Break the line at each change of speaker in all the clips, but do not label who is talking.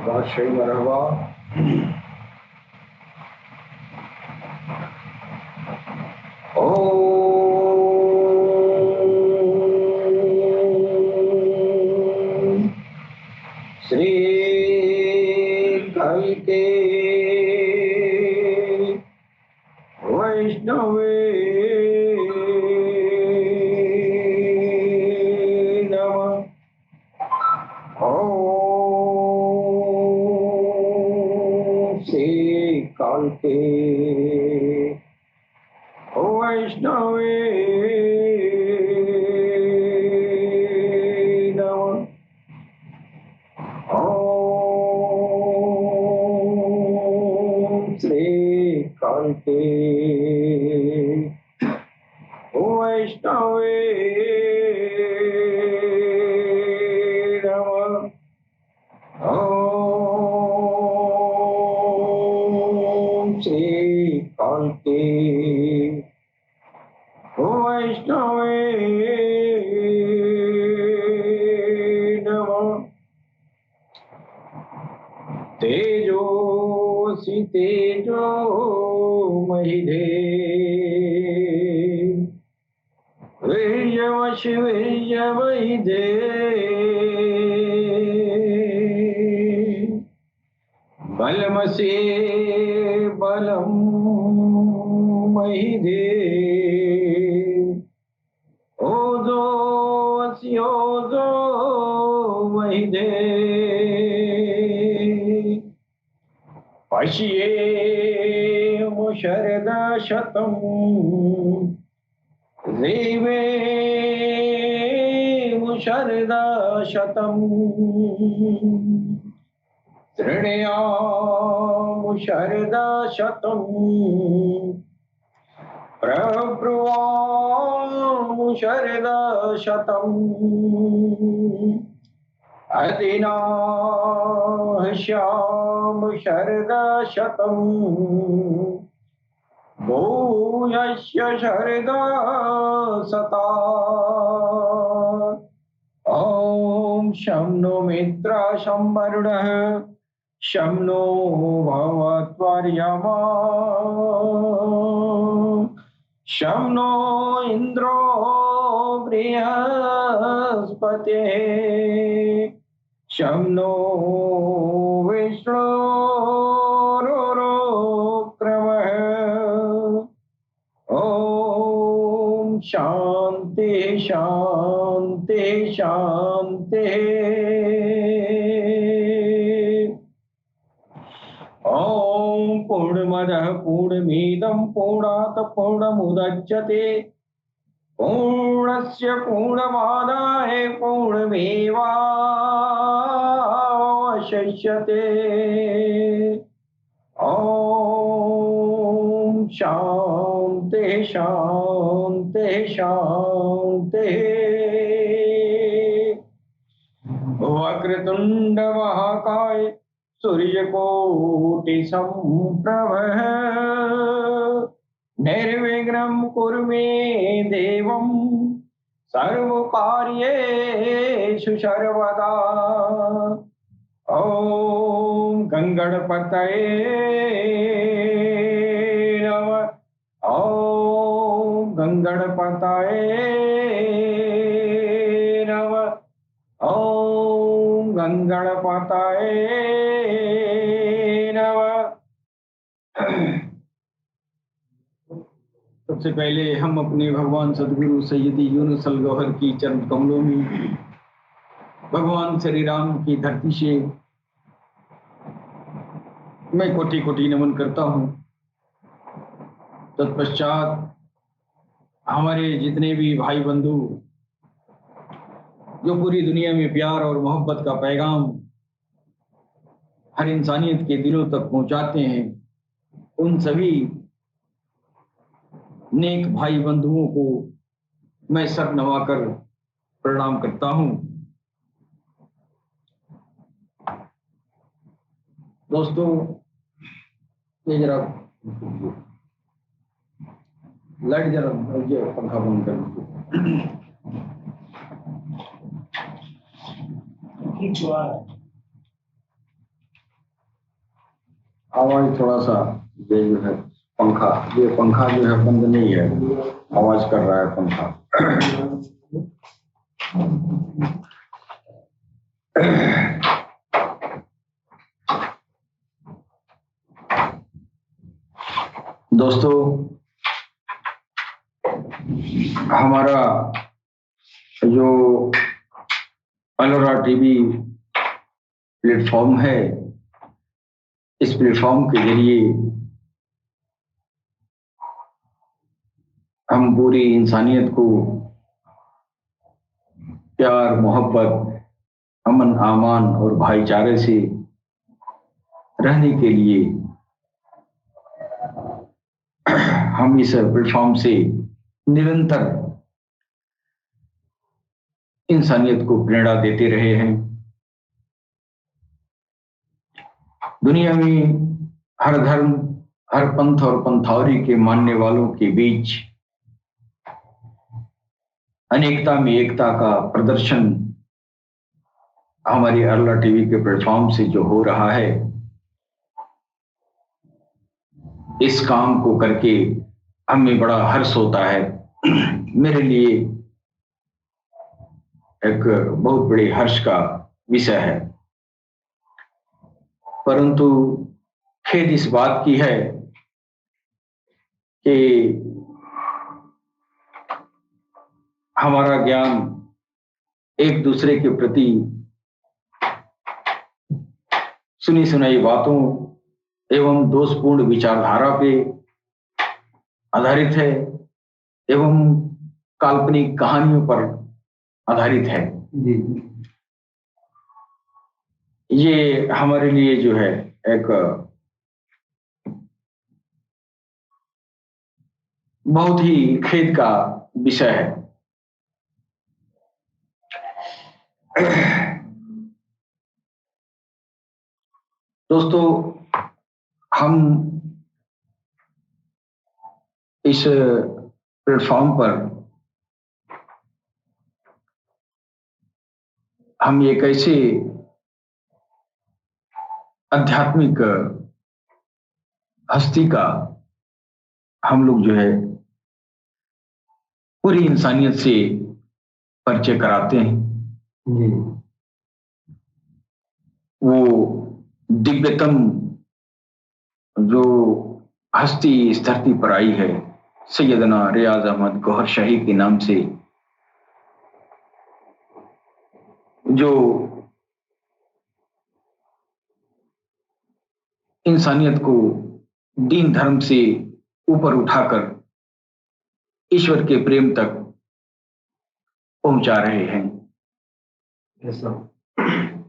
बादशाही मरहबा। ओम श्री कल्के वैष्णवे नमः। ओम श्री कल्के वैष्णवे नमः। ओम श्री कांते वैष्णवे नमः। ओम श्री कांते वैष्णवे नमः। तेजोसि तेजो महिधे वीर्यवशि वीर्यमहिधे बलमसि बलं महिधे ओजोऽसि ओजो महिधे पश्येम शरदशतं देवेम शरदशतं शृणुयाम शरदशतं प्रब्रुवाम शरदशतं अदिनाश्याम शरदशतं भूयस्य शरदशतात्। ॐ शं नो मित्रः शं वरुणः शं नो भवत्वर्यमा शं नो इन्द्रो बृहस्पतिः शं नो विष्णुरुक्रमः। ॐ शान्ति शान्ति शान्तिः। ॐ पूर्णमदः पूर्णमिदं पूर्णात् पूर्णमुदच्यते पूर्णस्य पूर्णमादाय पूर्णमेवावशिष्यते। ॐ शान्ति शान्ति शान्तिः। वक्रतुण्ड महाकाय सूर्यकोटि सम्प्रभः निर्विघ्नं कुरु मे देवं सर्वकार्येषु सर्वदा। ॐ गंगणपतये नमः। ॐ गंगणपतये नमः। ॐ गंगणपतये नमः। सबसे पहले हम अपने भगवान सदगुरु सैयदी यूनुस अल गौहर की चरण कमलों में भगवान श्री राम की धरती से मैं कोटि कोटि नमन करता हूँ। तत्पश्चात हमारे जितने भी भाई बंधु जो पूरी दुनिया में प्यार और मोहब्बत का पैगाम हर इंसानियत के दिलों तक पहुंचाते हैं, उन सभी नेक भाई बंधुओं को मैं सर नवाकर प्रणाम करता हूं। दोस्तों, ये जरा लाइट जरा पंखा बंद कर दीजिए। आवाज थोड़ा सा, ये जो है पंखा, ये पंखा जो है बंद नहीं है, आवाज कर रहा है पंखा। दोस्तों, हमारा जो अलोरा टीवी प्लेटफॉर्म है, इस प्लेटफॉर्म के जरिए हम पूरी इंसानियत को प्यार, मोहब्बत, अमन, आमान और भाईचारे से रहने के लिए हम इस प्लेटफॉर्म से निरंतर इंसानियत को प्रेरणा देते रहे हैं। दुनिया में हर धर्म, हर पंथ और पंथावरी के मानने वालों के बीच अनेकता में एकता का प्रदर्शन हमारी अल्लाह टीवी के प्लेटफॉर्म से जो हो रहा है, इस काम को करके हमें बड़ा हर्ष होता है। मेरे लिए एक बहुत बड़े हर्ष का विषय है। परंतु खेद इस बात की है कि हमारा ज्ञान एक दूसरे के प्रति सुनी सुनाई बातों एवं दोषपूर्ण विचारधारा पे आधारित है एवं काल्पनिक कहानियों पर आधारित है। ये हमारे लिए जो है एक बहुत ही खेद का विषय है। दोस्तों, हम इस प्लेटफॉर्म पर हम एक ऐसे आध्यात्मिक हस्ती का हम लोग जो है पूरी इंसानियत से परिचय कराते हैं। वो दिव्यतम जो हस्ती इस धरती पर आई है, सैयदना रियाज अहमद गौहर शाही के नाम से, जो इंसानियत को दीन धर्म से ऊपर उठाकर ईश्वर के प्रेम तक पहुंचा रहे हैं।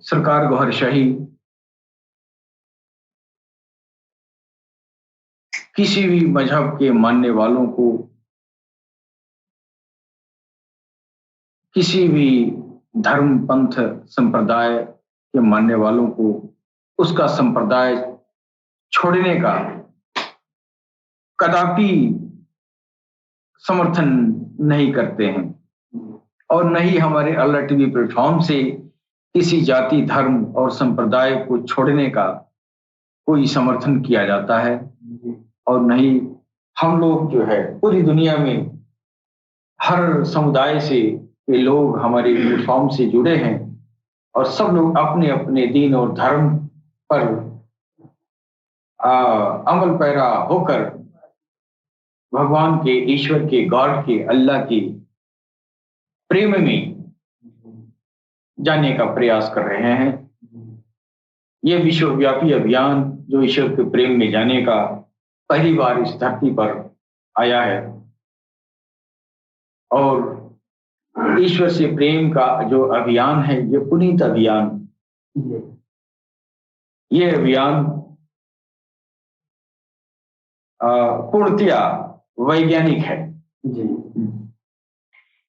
सरकार गौहर शाही किसी भी मजहब के मानने वालों को, किसी भी धर्म, पंथ, संप्रदाय के मानने वालों को उसका संप्रदाय छोड़ने का कदापि समर्थन नहीं करते हैं और न ही हमारे अल्लाह टीवी प्लेटफॉर्म से किसी जाति, धर्म और संप्रदाय को छोड़ने का कोई समर्थन किया जाता है। और न ही हम लोग जो है पूरी दुनिया में हर समुदाय से ये लोग हमारे प्लेटफॉर्म से जुड़े हैं और सब लोग अपने अपने दीन और धर्म पर अमल पैरा होकर भगवान के, ईश्वर के, गॉड के, अल्लाह के प्रेम में जाने का प्रयास कर रहे हैं। ये विश्वव्यापी अभियान जो ईश्वर के प्रेम में जाने का पहली बार इस धरती पर आया है और ईश्वर से प्रेम का जो अभियान है, ये पुनीत अभियान, ये अभियान पूर्णतया वैज्ञानिक है।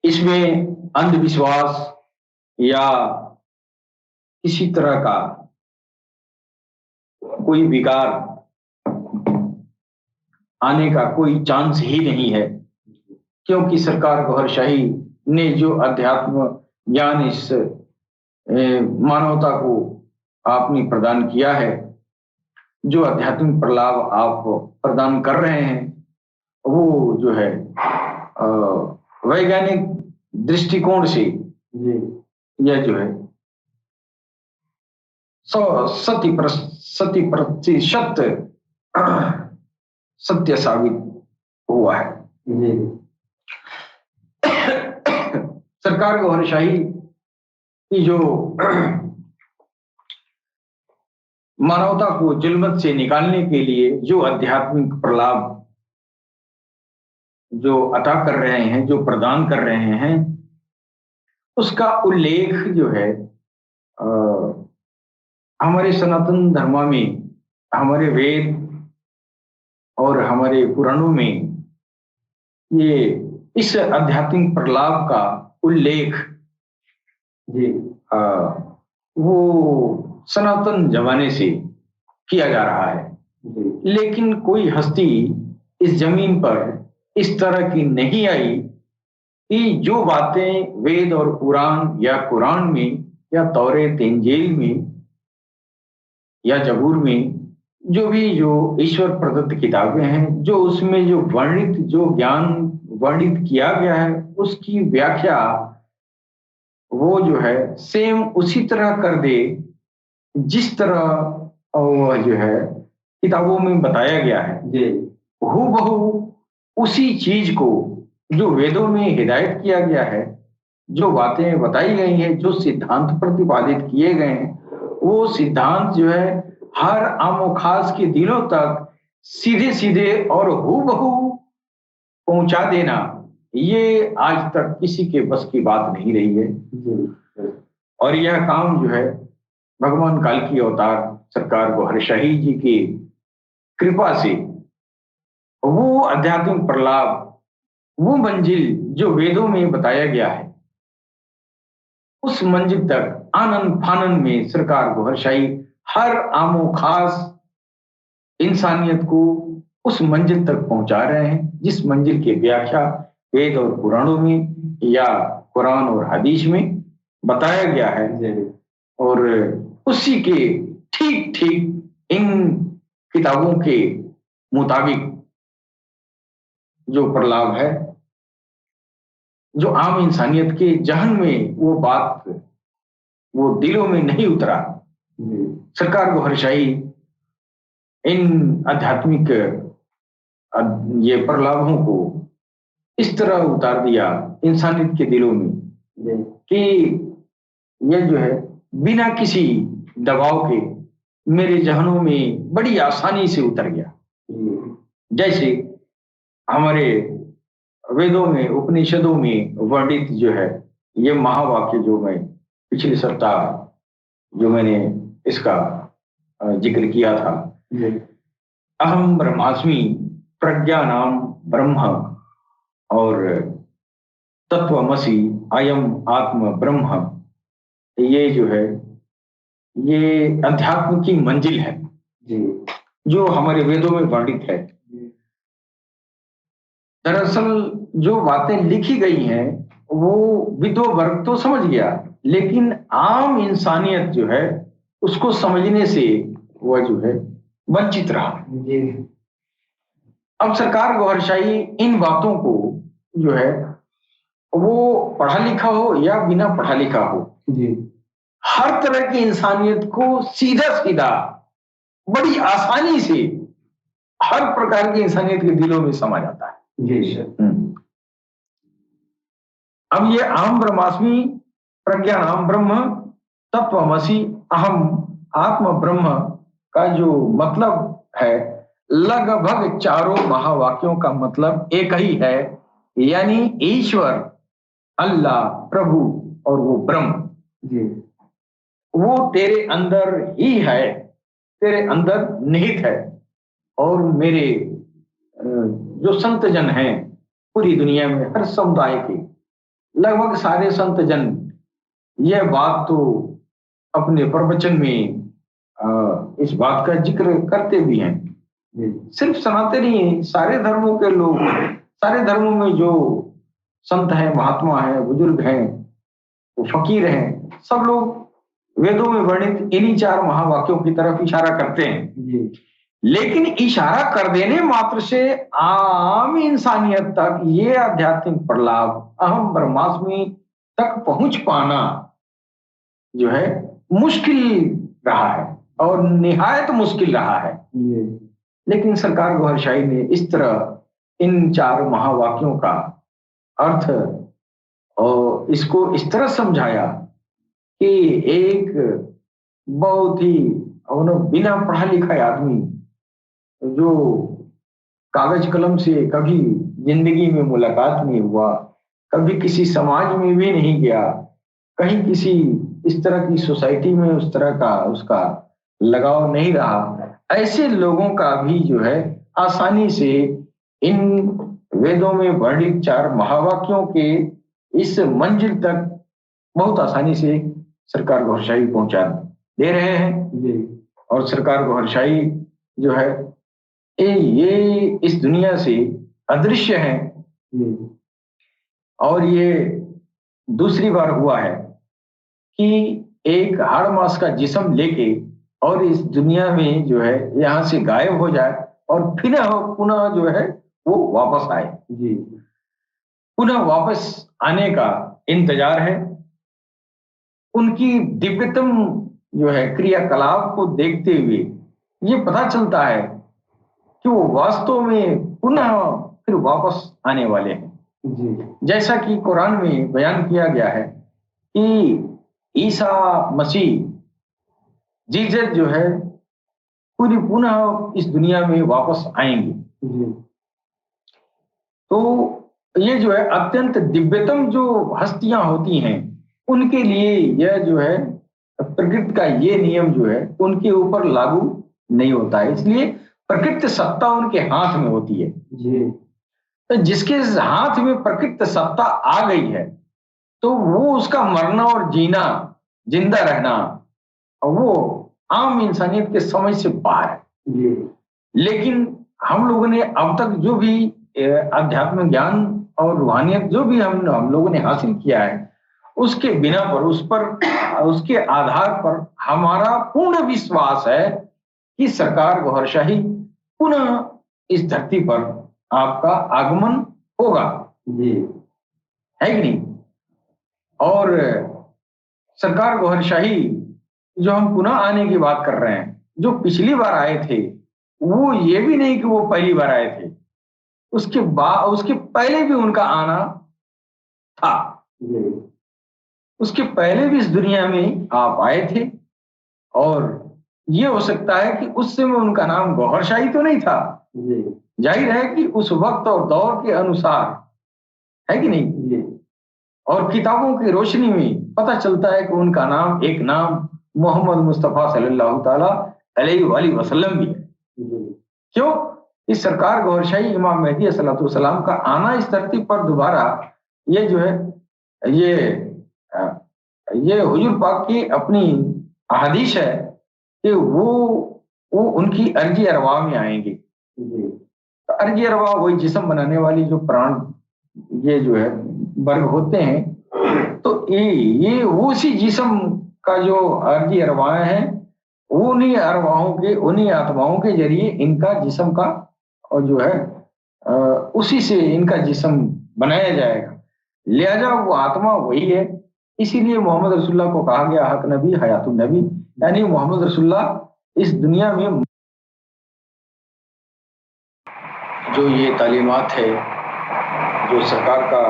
इसमें अंधविश्वास या किसी तरह का कोई विकार आने का कोई चांस ही नहीं है, क्योंकि सरकार गौहर शाही ने जो अध्यात्म ज्ञान इस मानवता को आपने प्रदान किया है, जो आध्यात्मिक प्रलाभ आप प्रदान कर रहे हैं वो जो है वैज्ञानिक दृष्टिकोण से यह जो है 100% सत्य साबित हुआ है। सरकार गौहरशाही की जो मानवता को जुल्मत से निकालने के लिए जो आध्यात्मिक प्रलाभ जो अता कर रहे हैं, जो प्रदान कर रहे हैं, उसका उल्लेख जो है हमारे सनातन धर्म में, हमारे वेद और हमारे पुराणों में ये इस आध्यात्मिक प्रलाभ का उल्लेख वो सनातन जमाने से किया जा रहा है। लेकिन कोई हस्ती इस जमीन पर इस तरह की नहीं आई कि जो बातें वेद और पुराण या कुरान में या तौरेत इंजील में या जबूर में जो ईश्वर प्रदत्त किताबें हैं, जो उसमें जो ज्ञान वर्णित किया गया है, उसकी व्याख्या वो जो है सेम उसी तरह कर दे जिस तरह वह जो है किताबों में बताया गया है। हूबहू उसी चीज को जो वेदों में हिदायत किया गया है, जो बातें बताई गई हैं, जो सिद्धांत प्रतिपादित किए गए हैं, वो सिद्धांत जो है हर आमो खास के दिलों तक सीधे सीधे और हूबहू पहुंचा देना, ये आज तक किसी के बस की बात नहीं रही है। और यह काम जो है भगवान काल की अवतार सरकार गौहरशाही जी की कृपा से वो आध्यात्मिक प्रलाभ, वो मंजिल जो वेदों में बताया गया है, उस मंजिल तक आनंद फानन में सरकार गौहरशाही हर आमो खास इंसानियत को उस मंजिल तक पहुंचा रहे हैं, जिस मंजिल की व्याख्या वेद और पुराणों में या कुरान और हदीस में बताया गया है। और उसी के ठीक ठीक इन किताबों के मुताबिक जो प्रलाभ है, जो आम इंसानियत के जहन में वो बात वो दिलों में नहीं उतरा, सरकार गौहरशाही इन आध्यात्मिक ये प्रलाभों को इस तरह उतार दिया इंसानियत के दिलों में कि ये जो है बिना किसी दबाव के मेरे जहनों में बड़ी आसानी से उतर गया। जैसे हमारे वेदों में, उपनिषदों में वर्णित जो है ये महावाक्य, जो मैं पिछले सप्ताह जो मैंने इसका जिक्र किया था, अहम ब्रह्मास्मि प्रज्ञानाम ब्रह्म और तत्वमसि अयम आत्म ब्रह्म, ये जो है ये अध्यात्म की मंजिल है जो हमारे वेदों में वर्णित है। दरअसल जो बातें लिखी गई हैं वो विद्व वर्ग तो समझ गया, लेकिन आम इंसानियत जो है उसको समझने से वह जो है वंचित रहा। अब सरकार गौहरशाही इन बातों को जो है वो पढ़ा लिखा हो या बिना पढ़ा लिखा हो, हर तरह की इंसानियत को सीधा सीधा बड़ी आसानी से हर प्रकार की इंसानियत के दिलों में समा जाता है। अब ये अहम ब्रह्मास्मि प्रज्ञानाम ब्रह्म तत्वमसि अहम आत्म ब्रह्म का जो मतलब है, लगभग चारों महावाक्यों का मतलब एक ही है, यानी ईश्वर, अल्लाह, प्रभु और वो ब्रह्म वो तेरे अंदर ही है, तेरे अंदर निहित है। और मेरे जो संत जन हैं पूरी दुनिया में, हर समुदाय के लगभग सारे संत जन यह बात तो अपने प्रवचन में इस बात का जिक्र करते भी हैं। सिर्फ सनातन ही, सारे धर्मों के लोग, सारे धर्मों में जो संत हैं, महात्मा हैं, बुजुर्ग हैं, वो फकीर हैं, सब लोग वेदों में वर्णित इन्हीं चार महावाक्यों की तरफ इशारा करते हैं लेकिन इशारा कर देने मात्र से आम इंसानियत तक ये आध्यात्मिक प्रलाप अहम ब्रह्मास्मि तक पहुंच पाना जो है मुश्किल रहा है और निहायत मुश्किल रहा है। लेकिन सरकार गौहर शाही ने इस तरह इन चार महावाक्यों का अर्थ और इसको इस तरह समझाया कि एक बहुत ही बिना पढ़ा लिखा आदमी जो कागज कलम से कभी जिंदगी में मुलाकात नहीं हुआ, कभी किसी समाज में भी नहीं गया, कहीं किसी इस तरह की सोसाइटी में उस तरह का उसका लगाव नहीं रहा, ऐसे लोगों का भी जो है आसानी से इन वेदों में वर्णित चार महावाक्यों के इस मंजिल तक बहुत आसानी से सरकार गौहर शाही पहुंचा दे रहे हैं। और सरकार गौहर शाही जो है ये इस दुनिया से अदृश्य है और ये दूसरी बार हुआ है कि एक हाड़ मास का जिस्म लेके और इस दुनिया में जो है यहाँ से गायब हो जाए और फिर पुनः जो है वो वापस आए। पुनः वापस आने का इंतजार है। उनकी दिव्यतम जो है क्रियाकलाप को देखते हुए ये पता चलता है कि वो वास्तव में पुनः फिर वापस आने वाले हैं। जैसा कि कुरान में बयान किया गया है कि ईसा मसीह जीसस जो है पूरी पुनः इस दुनिया में वापस आएंगे। तो ये जो है अत्यंत दिव्यतम जो हस्तियां होती हैं उनके लिए यह जो है प्रकृति का ये नियम जो है उनके ऊपर लागू नहीं होता है, इसलिए प्रकृति सत्ता उनके हाथ में होती है। तो जिसके हाथ में प्रकृति सत्ता आ गई है तो वो उसका मरना और जीना, जिंदा रहना वो आम इंसानियत के समझ से बाहर है। लेकिन हम लोगों ने अब तक जो भी आध्यात्मिक ज्ञान और रूहानियत जो भी हम लोगों ने हासिल किया है उसके बिना पर उस पर उसके आधार पर हमारा पूर्ण विश्वास है कि सरकार गौहर शाही पुनः इस धरती पर आपका आगमन होगा, है कि नहीं। और सरकार गौहर शाही जो हम पुनः आने की बात कर रहे हैं, जो पिछली बार आए थे वो ये भी नहीं कि वो पहली बार आए थे, उसके पहले भी उनका आना था। उसके पहले भी इस दुनिया में आप आए थे और ये हो सकता है कि उस समय उनका नाम गौहर शाही तो नहीं था। जाहिर है कि उस वक्त और दौर के अनुसार, है कि नहीं। और किताबों की रोशनी में पता चलता है कि उनका नाम एक नाम मोहम्मद मुस्तफा सल्लल्लाहु ताला अलैहि वसल्लम भी है। क्यों? इस सरकार गौहर शाही इमाम मेहदी अस्सलातु वस्सलाम का आना इस धरती पर दोबारा ये जो है ये हुजूर पाक की अपनी हदीस है कि वो उनकी अर्जी अरवा में आएंगे। तो अर्जी अरवा वही जिस्म बनाने वाली जो प्राण ये जो है वर्ग होते हैं, तो ये उसी जिस्म का जो अर्जी अरवाएं हैं उन्हीं अरवाहों के उन्हीं आत्माओं के जरिए इनका जिस्म का और जो है उसी से इनका जिस्म बनाया जाएगा। लिहाजा वो आत्मा वही है। इसीलिए मोहम्मद रसूलुल्लाह को कहा गया हक नबी हयातुन नबी, यानी मोहम्मद रसूलुल्लाह इस दुनिया में जो ये तालीमात है, जो सरकार का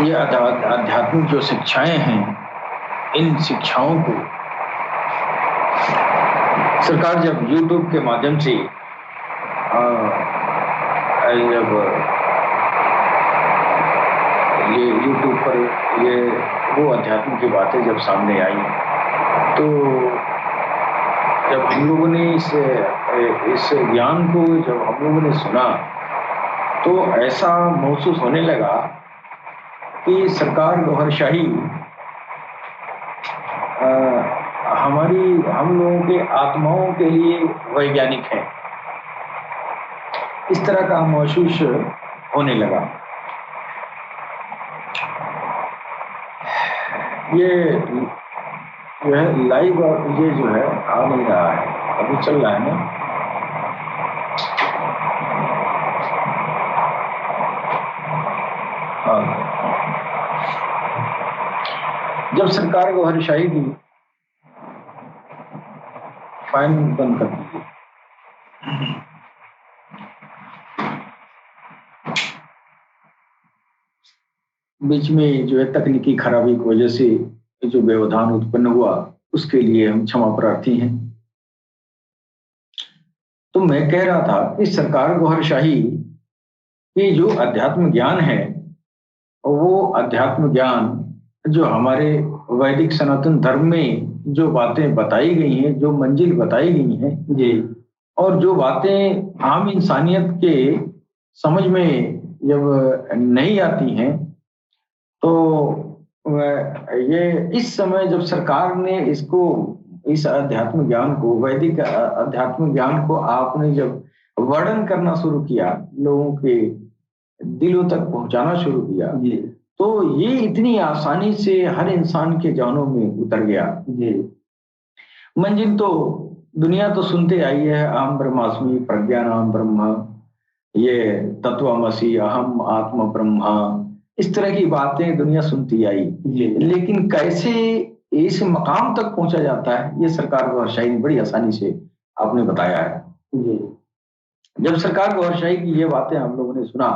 ये आध्यात्मिक जो शिक्षाएं हैं, इन शिक्षाओं को सरकार जब YouTube के माध्यम से जब ये YouTube पर ये वो अध्यात्म की बातें जब सामने आई तो जब हम लोगों ने इस ज्ञान को जब हम लोगों ने सुना तो ऐसा महसूस होने लगा कि सरकार गौहर शाही हम लोगों के आत्माओं के लिए वैज्ञानिक है, इस तरह का महसूस होने लगा। ये जो है लाइव और ये जो है आ नहीं रहा है, अभी चल रहा है ना। हाँ, जब सरकार को हरशाही की फाइन बंद कर दीजिए। बीच में जो है तकनीकी खराबी की वजह से जो व्यवधान उत्पन्न हुआ उसके लिए हम क्षमा प्रार्थी हैं। तो मैं कह रहा था कि सरकार गौहरशाही की जो अध्यात्म ज्ञान है वो अध्यात्म ज्ञान जो हमारे वैदिक सनातन धर्म में जो बातें बताई गई हैं, जो मंजिल बताई गई हैं जी, और जो बातें आम इंसानियत के समझ में जब नहीं आती हैं तो ये इस समय जब सरकार ने इसको इस अध्यात्म ज्ञान को वैदिक अध्यात्म ज्ञान को आपने जब वर्णन करना शुरू किया, लोगों के दिलों तक पहुंचाना शुरू किया जी, तो ये इतनी आसानी से हर इंसान के जानों में उतर गया जी। मंजिल तो दुनिया तो सुनते आई है, अहम ब्रह्मास्मि प्रज्ञानाम ब्रह्म, ये तत्वमसि अहम आत्म ब्रह्मा, इस तरह की बातें दुनिया सुनती आई, लेकिन कैसे इस मकाम तक पहुंचा जाता है ये सरकार गौहरशाही ने बड़ी आसानी से आपने बताया है। जब सरकार गौहरशाही की ये बातें हम लोगों ने सुना,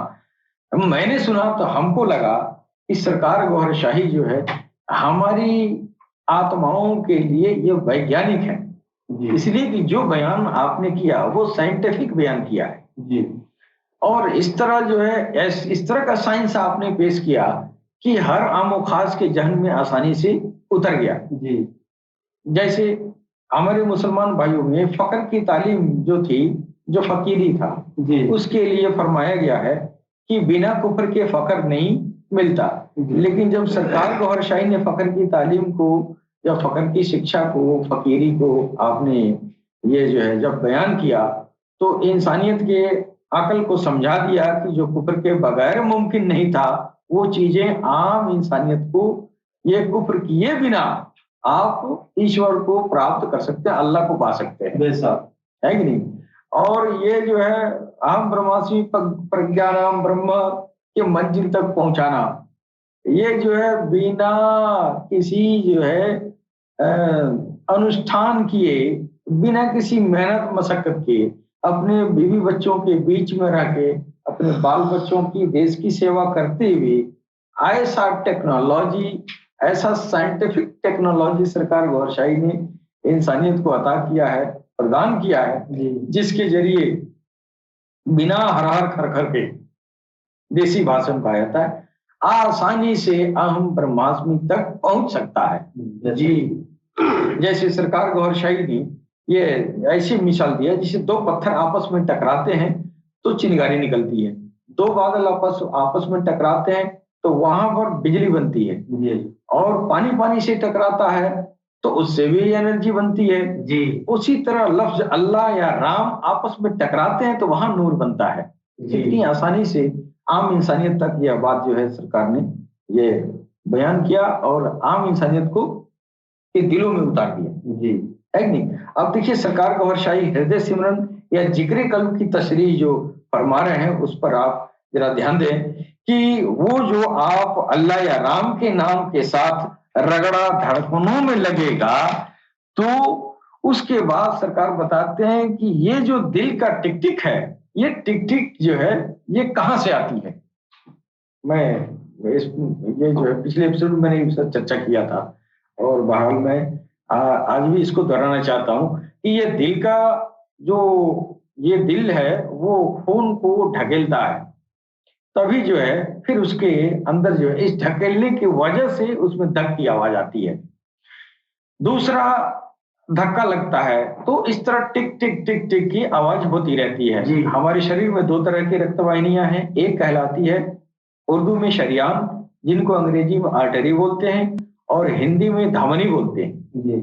मैंने सुना तो हमको लगा कि सरकार गौहरशाही जो है हमारी आत्माओं के लिए ये वैज्ञानिक है, इसलिए कि जो बयान आपने किया वो साइंटिफिक बयान किया है जी। और इस तरह जो है इस तरह का साइंस आपने पेश किया कि हर आमो खास के जहन में आसानी से उतर गया जी। जैसे हमारे मुसलमान भाइयों में फकर की तालीम जो थी, जो फकीरी था जी, उसके लिए फरमाया गया है कि बिना कुफर के फकर नहीं मिलता, लेकिन जब सरकार गौहरशाही ने फकर की तालीम को या फकर की शिक्षा को, फकीरी को आपने ये जो है जब बयान किया तो इंसानियत के अकल को समझा दिया कि जो कुफर के बगैर मुमकिन नहीं था वो चीजें आम इंसानियत को ये कुफर किए बिना आप ईश्वर को प्राप्त कर सकते हैं, अल्लाह को पा सकते हैं, है कि नहीं। और ये जो है अहम ब्रह्मास्मि प्रज्ञानाम ब्रह्म के मंजिल तक पहुंचाना, ये जो है बिना किसी जो है अनुष्ठान किए, बिना किसी मेहनत मशक्कत के, अपने बीवी बच्चों के बीच में रह के, अपने बाल बच्चों की देश की सेवा करते हुए ऐसा टेक्नोलॉजी, ऐसा साइंटिफिक टेक्नोलॉजी सरकार गौहरशाही ने इंसानियत को अता किया है, प्रदान किया है, जिसके जरिए बिना हर खर के देसी भाषा में कहा जाता है आसानी से अहम ब्रह्मास्मि तक पहुंच सकता है जी। जैसे सरकार गौहरशाही ने ये ऐसी मिसाल दिया, जिसे दो पत्थर आपस में टकराते हैं तो चिंगारी निकलती है, दो बादल आपस में टकराते हैं तो वहां पर बिजली बनती है, और पानी पानी से टकराता है तो उससे भी एनर्जी बनती है जी। उसी तरह लफ्ज अल्लाह या राम आपस में टकराते हैं तो वहां नूर बनता है। इतनी आसानी से आम इंसानियत तक यह बात जो है सरकार ने ये बयान किया और आम इंसानियत को के दिलों में उतार दिया जी, है कि नहीं। अब देखिए सरकार गौहरशाही हृदय सिमरन या जिक्र कल्ब की तशरीह जो फरमा रहे हैं उस पर आप जरा ध्यान दें कि वो जो आप अल्लाह या राम के नाम के साथ रगड़ा धड़कनों में लगेगा तो उसके बाद सरकार बताते हैं कि ये जो दिल का टिक टिक है, ये टिक टिक जो है ये कहां से आती है। ये जो है पिछले एपिसोड में मैंने इसका चर्चा किया था और बहरहाल मैं आज भी इसको दोहराना चाहता हूं कि ये दिल का जो ये दिल है वो खून को ढकेलता है, तभी जो है फिर उसके अंदर जो है इस ढकेलने की वजह से उसमें धक की आवाज आती है, दूसरा धक्का लगता है तो इस तरह टिक टिक टिक टिक की आवाज होती रहती है जी। हमारे शरीर में दो तरह की रक्त वाहिनियां हैं, एक कहलाती है उर्दू में शरियान जिनको अंग्रेजी में आर्टरी बोलते हैं और हिंदी में धमनी बोलते हैं जी।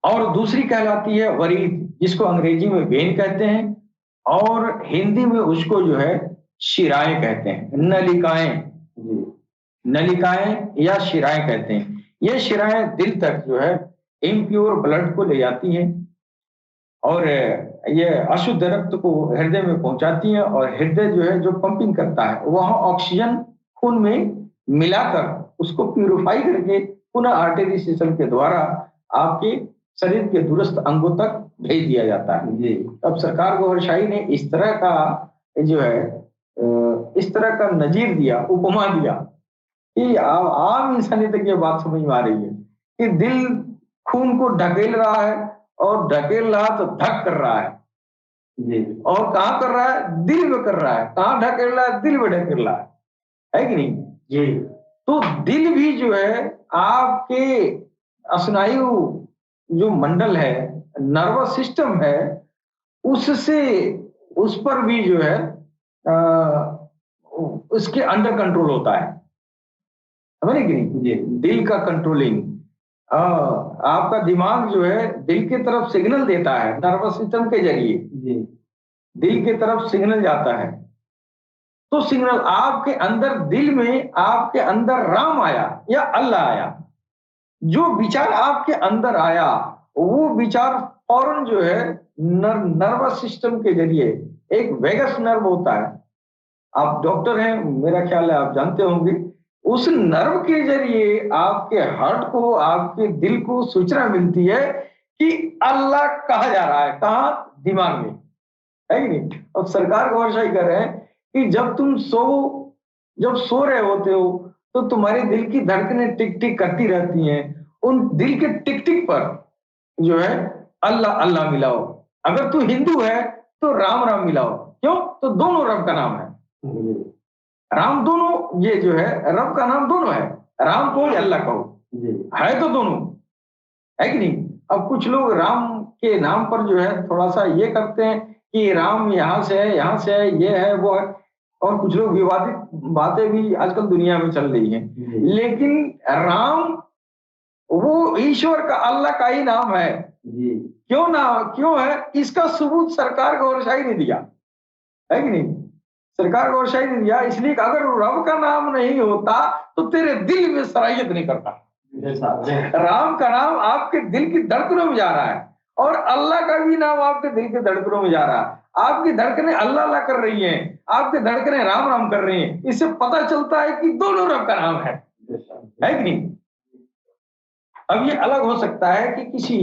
और दूसरी कहलाती है वरीद जिसको अंग्रेजी में वेन कहते हैं और हिंदी में उसको जो है शिराएं कहते हैं, नलिकाएं, नलिकाएं या शिराएं कहते हैं। ये शिराएं दिल तक जो है इम्प्योर ब्लड को ले जाती हैं और ये अशुद्ध रक्त को हृदय में पहुंचाती हैं और हृदय जो है जो पंपिंग करता है वहां ऑक्सीजन खून में मिलाकर उसको प्यूरिफाई करके पुनः आर्टरी सिस्टम के द्वारा आपके शरीर के दूरस्थ अंगों तक भेज दिया जाता है जी। अब सरकार गौहर शाही ने इस तरह का जो है इस तरह का नजीर दिया, उपमा दिया कि आम इंसानियत तक ये बात समझ में आ रही है कि दिल खून को ढकेल रहा है और ढकेल रहा तो धक कर रहा है जी। और कहाँ कर रहा है? दिल में कर रहा है। कहाँ ढकेल रहा है? दिल में ढकेल रहा है कि नहीं जी। तो दिल भी जो है आपके स्नायु जो मंडल है, नर्वस सिस्टम है, उससे उस पर भी जो है उसके अंडर कंट्रोल होता है, समझ कि नहीं जी। दिल का कंट्रोलिंग, आपका दिमाग जो है दिल की तरफ सिग्नल देता है, नर्वस सिस्टम के जरिए जी। दिल की तरफ सिग्नल जाता है, तो सिग्नल आपके अंदर, दिल में आपके अंदर राम आया या अल्लाह आया, जो विचार आपके अंदर आया वो विचार फौरन जो है नर्वस सिस्टम के जरिए, एक वेगस नर्व होता है, आप डॉक्टर हैं मेरा ख्याल है आप जानते होंगे, उस नर्व के जरिए आपके हार्ट को, आपके दिल को सूचना मिलती है कि अल्लाह कहा जा रहा है, कहाँ? दिमाग में, है कि नहीं। अब सरकार गौर शाही कर रहे हैं कि जब तुम सो रहे होते हो तो तुम्हारे दिल की धड़कनें टिक टिक करती रहती हैं, उन दिल के टिक टिक पर जो है अल्लाह अल्लाह मिलाओ। अगर तू हिंदू है तो राम राम मिलाओ, क्यों? तो दोनों रब का नाम है, राम दोनों, ये जो है रब का नाम दोनों है, राम कहो या अल्लाह कहो, है तो दोनों, है कि नहीं। अब कुछ लोग राम के नाम पर जो है थोड़ा सा ये करते हैं कि राम यहाँ से है, यहाँ से है, ये है वो है, और कुछ लोग विवादित बातें भी आजकल दुनिया में चल रही हैं, लेकिन राम वो ईश्वर का, अल्लाह का ही नाम है जी। क्यों है? इसका सबूत सरकार गौर शाही ने दिया, है कि नहीं। सरकार गौर शाही ने दिया इसलिए अगर रब का नाम नहीं होता तो तेरे दिल में सराहियत नहीं करता। राम का नाम आपके दिल की धड़कनों में जा रहा है और अल्लाह का भी नाम आपके दिल के धड़कनों में जा रहा है। आपकी धड़कनें अल्लाह अल्लाह कर रही हैं, आपकी धड़कनें राम राम कर रही हैं, इससे पता चलता है कि दोनों रब का नाम है कि नहीं। अब ये अलग हो सकता है कि किसी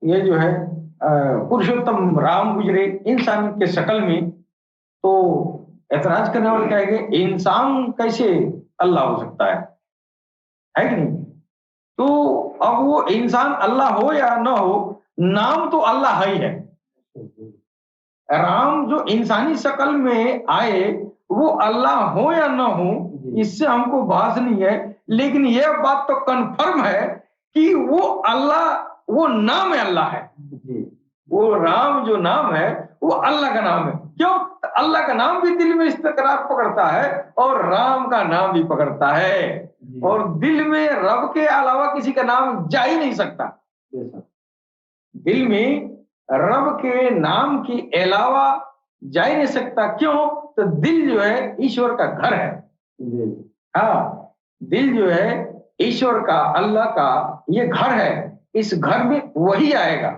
ये जो है पुरुषोत्तम राम गुजरे इंसान के शक्ल में, तो ऐतराज करने वाले कहेंगे इंसान कैसे अल्लाह हो सकता है कि नहीं। तो अब वो इंसान अल्लाह हो या ना हो, नाम तो अल्लाह ही है। राम जो इंसानी शक्ल में आए वो अल्लाह हो या ना हो, इससे हमको बहस नहीं है, लेकिन यह बात तो कंफर्म है कि वो अल्लाह, वो नाम है, अल्लाह है। वो राम जो नाम है वो अल्लाह का नाम है। क्यों? अल्लाह का नाम भी दिल में इस्तकरार पकड़ता है और राम का नाम भी पकड़ता है, और दिल में रब के अलावा किसी का नाम जा ही नहीं सकता। दिल में रब के नाम के अलावा जा ही नहीं सकता। क्यों? तो दिल जो है ईश्वर का घर है। हाँ, दिल जो है ईश्वर का, अल्लाह का ये घर है, इस घर में वही आएगा,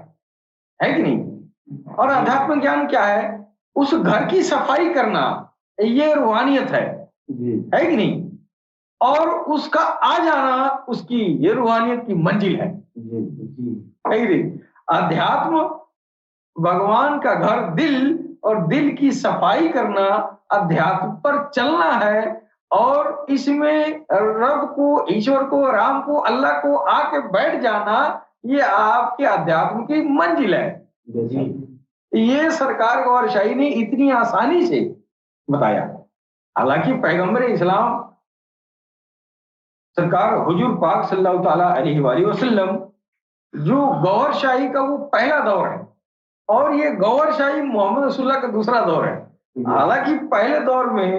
है कि नहीं। और अध्यात्म ज्ञान क्या है? उस घर की सफाई करना, ये रूहानियत है कि नहीं। और उसका आ जाना, उसकी ये रूहानियत की मंजिल है कि नहीं। अध्यात्म भगवान का घर दिल, और दिल की सफाई करना अध्यात्म पर चलना है, और इसमें रब को, ईश्वर को, राम को, अल्लाह को आके बैठ जाना, ये आपके अध्यात्म की मंजिल है। ये सरकार गौर शाही ने इतनी आसानी से बताया। हालांकि पैगंबर इस्लाम सरकार हुजूर पाक सल्लल्लाहु ताला अलैहि वसल्लम जो गौर शाही का वो पहला दौर है, और ये गौर शाही मोहम्मद रसूलुल्लाह का दूसरा दौर है। हालांकि पहले दौर में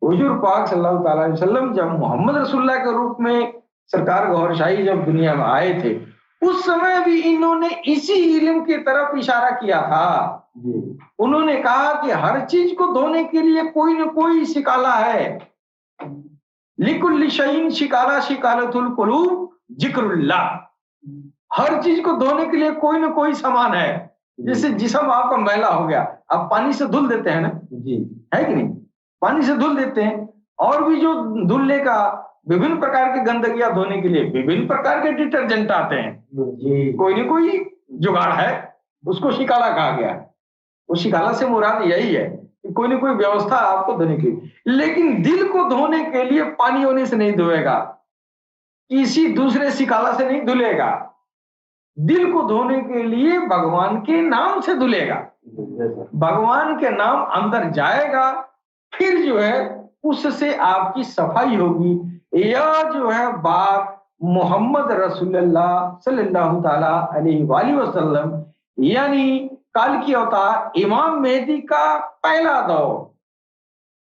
हुजूर पाक सल्लल्लाहु ताला अलैहि वसल्लम जब मोहम्मद रसूलुल्लाह के रूप में सरकार गौर शाही जब दुनिया में आए थे, उस समय भी इन्होंने इसी इल्म की तरफ इशारा किया था। उन्होंने कहा कि हर चीज को धोने के लिए कोई न कोई शिकाला है, लिकुल्ली शैइन शिकाला शिकालतुल कुलूब जिक्रुल्लाह। हर चीज को धोने के लिए कोई ना कोई सामान है। जैसे जिस्म आपका मैला हो गया, आप पानी से धुल देते हैं ना जी, है कि नहीं? पानी से धुल देते हैं। और भी जो धुलने का विभिन्न प्रकार की गंदगियां धोने के लिए विभिन्न प्रकार के डिटर्जेंट आते हैं जी। कोई ना कोई जुगाड़ है, उसको शिकाला कहा गया है। वो शिकाला से मुराद यही है कि कोई ना कोई व्यवस्था आपको धोने की। लेकिन दिल को धोने के लिए पानी होने से नहीं धोएगा, किसी दूसरे शिकाला से नहीं धुलेगा। दिल को धोने के लिए भगवान के नाम से धुलेगा। भगवान के नाम अंदर जाएगा, फिर जो है उससे आपकी सफाई होगी। यह जो है बात मोहम्मद रसूलुल्लाह सल्लल्लाहु ताला अलैहि वसल्लम यानी काल की अवतार इमाम मेहदी का पहला दौर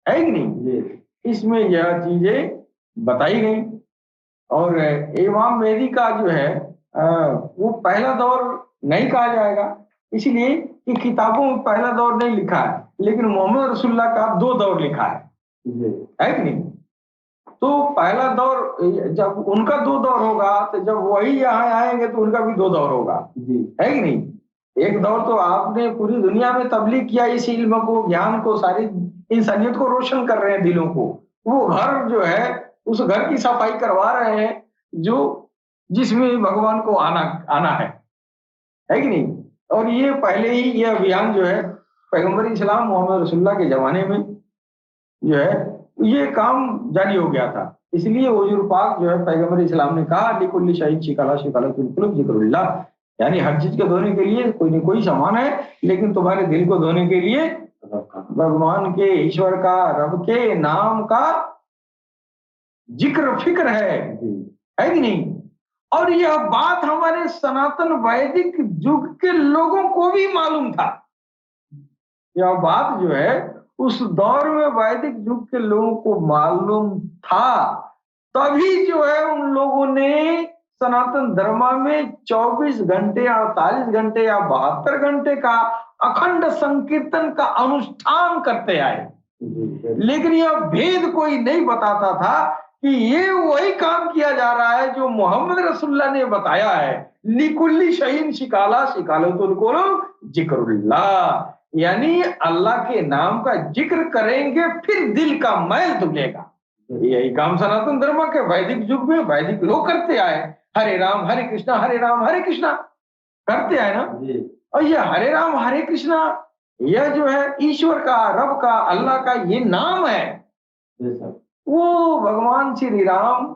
है कि नहीं, इसमें यह चीजें बताई गई। और इमाम मेहदी का जो है वो पहला दौर नहीं कहा जाएगा, इसलिए कि किताबों में पहला दौर नहीं लिखा है, लेकिन मोहम्मद रसूलुल्लाह का 2 दौर लिखा है कि नहीं? तो पहला दौर, जब उनका 2 दौर होगा तो जब वही यहाँ आएंगे तो उनका भी 2 दौर होगा, है कि नहीं? एक दौर तो आपने पूरी दुनिया में तबलीग किया, इस इल्म को, ज्ञान को, सारी इंसानियत को रोशन कर रहे हैं दिलों को। वो घर जो है उस घर की सफाई करवा रहे हैं जो जिसमें भगवान को आना है कि नहीं? और ये पहले ही ये अभियान जो है पैगंबर इस्लाम मोहम्मद रसूलुल्लाह के जमाने में जो है ये काम जारी हो गया था। इसलिए हुजूर पाक जो है पैगंबर इस्लाम ने कहा लिकुल्ली शैइन शिकाला शिकालतुल कुलूब जिक्रुल्लाह, यानी हर चीज को धोने के लिए कोई न कोई सामान है, लेकिन तुम्हारे दिल को धोने के लिए भगवान के, ईश्वर का, रब के नाम का जिक्र फिक्र है कि नहीं? और यह बात हमारे सनातन वैदिक युग के लोगों को भी मालूम था। यह बात जो है उस दौर में वैदिक युग के लोगों को मालूम था, तभी जो है उन लोगों ने सनातन धर्म में 24 घंटे, 48 घंटे या 72 घंटे का अखंड संकीर्तन का अनुष्ठान करते आए। लेकिन यह भेद कोई नहीं बताता था कि ये वही काम किया जा रहा है जो मोहम्मद रसूलुल्लाह ने बताया है, लिकुल्ली शैइन शिकाला शिकालतुल कुलूब जिक्रुल्लाह, यानी अल्लाह के नाम का जिक्र करेंगे फिर दिल का मैल धुलेगा। यही काम सनातन धर्म के वैदिक युग में वैदिक लोग करते आए। हरे राम हरे कृष्णा करते आए ना। और ये हरे राम हरे कृष्णा, यह जो है ईश्वर का, रब का, अल्लाह का ये नाम है। वो भगवान श्री राम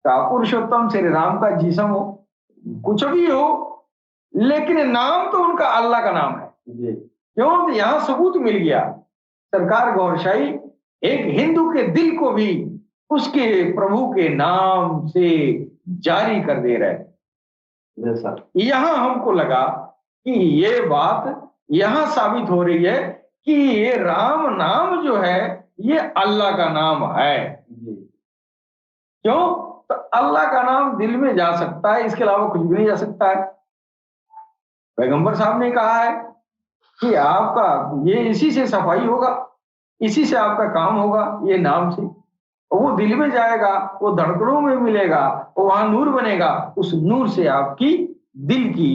का, पुरुषोत्तम श्री राम का जिस्म हो, कुछ भी हो, लेकिन नाम तो उनका अल्लाह का नाम है। क्यों? तो यहाँ सबूत मिल गया। सरकार गौरशाही एक हिंदू के दिल को भी उसके प्रभु के नाम से जारी कर दे रहे। यहाँ हमको लगा कि ये बात यहाँ साबित हो रही है कि ये राम नाम जो है ये अल्लाह का नाम है। क्यों? तो अल्लाह का नाम दिल में जा सकता है, इसके अलावा कुछ भी नहीं जा सकता है। पैगंबर साहब ने कहा है कि आपका ये इसी से सफाई होगा, इसी से आपका काम होगा, ये नाम से। वो दिल में जाएगा, वो धड़कनों में मिलेगा, वो वहां नूर बनेगा, उस नूर से आपकी दिल की,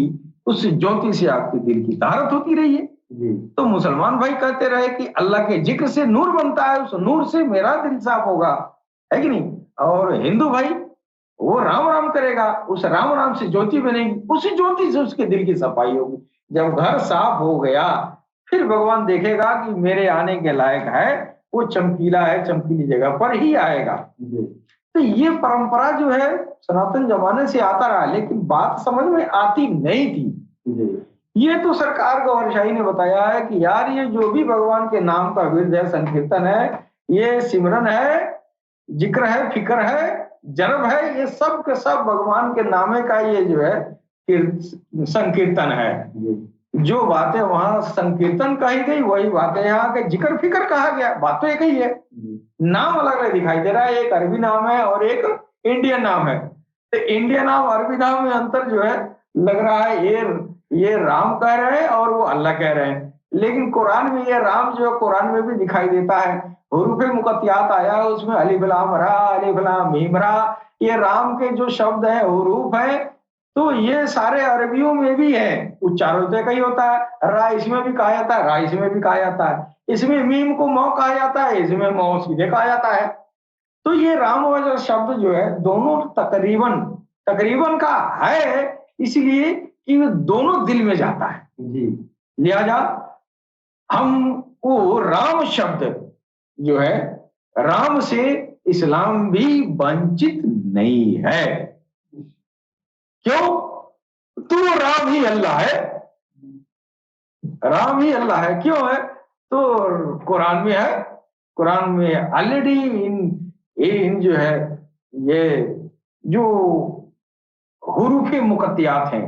उस ज्योति से आपकी दिल की तारत होती रही है। तो मुसलमान भाई कहते रहे कि अल्लाह के जिक्र से नूर बनता है, उस नूर से मेरा दिल साफ होगा, है कि नहीं? और हिंदू भाई वो राम राम करेगा, उस राम राम से ज्योति बनेगी, उसी ज्योति से उसके दिल की सफाई होगी। जब घर साफ हो गया फिर भगवान देखेगा कि मेरे आने के लायक है, वो चमकीला है, चमकीली जगह पर ही आएगा। तो ये परंपरा जो है सनातन जमाने से आता रहा, लेकिन बात समझ में आती नहीं थी। ये तो सरकार गौरशाही ने बताया है कि यार ये जो भी भगवान के नाम का विरद है, संकीर्तन है, ये सिमरन है, जिक्र है, फिक्र है, जरब है, ये सब के सब भगवान के नामे का ये जो है संकीर्तन है। जो बातें वहां संकीर्तन कही गई वही बातें यहाँ के जिक्र फिक्र कहा गया। बात तो एक ही है, नाम अलग अलग दिखाई दे रहा है। एक अरबी नाम है और एक इंडियन नाम है। तो इंडियन नाम अरबी नाम में अंतर जो है लग रहा है, ये राम कह रहे हैं और वो अल्लाह कह रहे हैं। लेकिन कुरान में ये राम जो है कुरान में भी दिखाई देता है। हुरूफ मुकत्तियात आया है, उसमें अलिफ लाम रा, अलिफ लाम मीम रा, ये राम के जो शब्द है हुरूफ है, तो ये सारे अरबियों में भी है। उच्चारण तो कहीं होता है, रा इसमें भी कहा जाता है, रा इसमें भी कहा जाता है, इसमें मीम को मौ कहा जाता है, इसमें मौ सीधे कहा जाता है। तो ये राम वाला शब्द जो है दोनों तकरीबन तकरीबन का है, इसलिए कि वो दोनों दिल में जाता है जी। लिहाजा हम वो राम शब्द जो है, राम से इस्लाम भी वंचित नहीं है। क्यों? तो राम ही अल्लाह है, राम ही अल्लाह है। क्यों है? तो कुरान में है, कुरान में ऑलरेडी इन जो है ये जो हुरूफ मुकत्तियात हैं,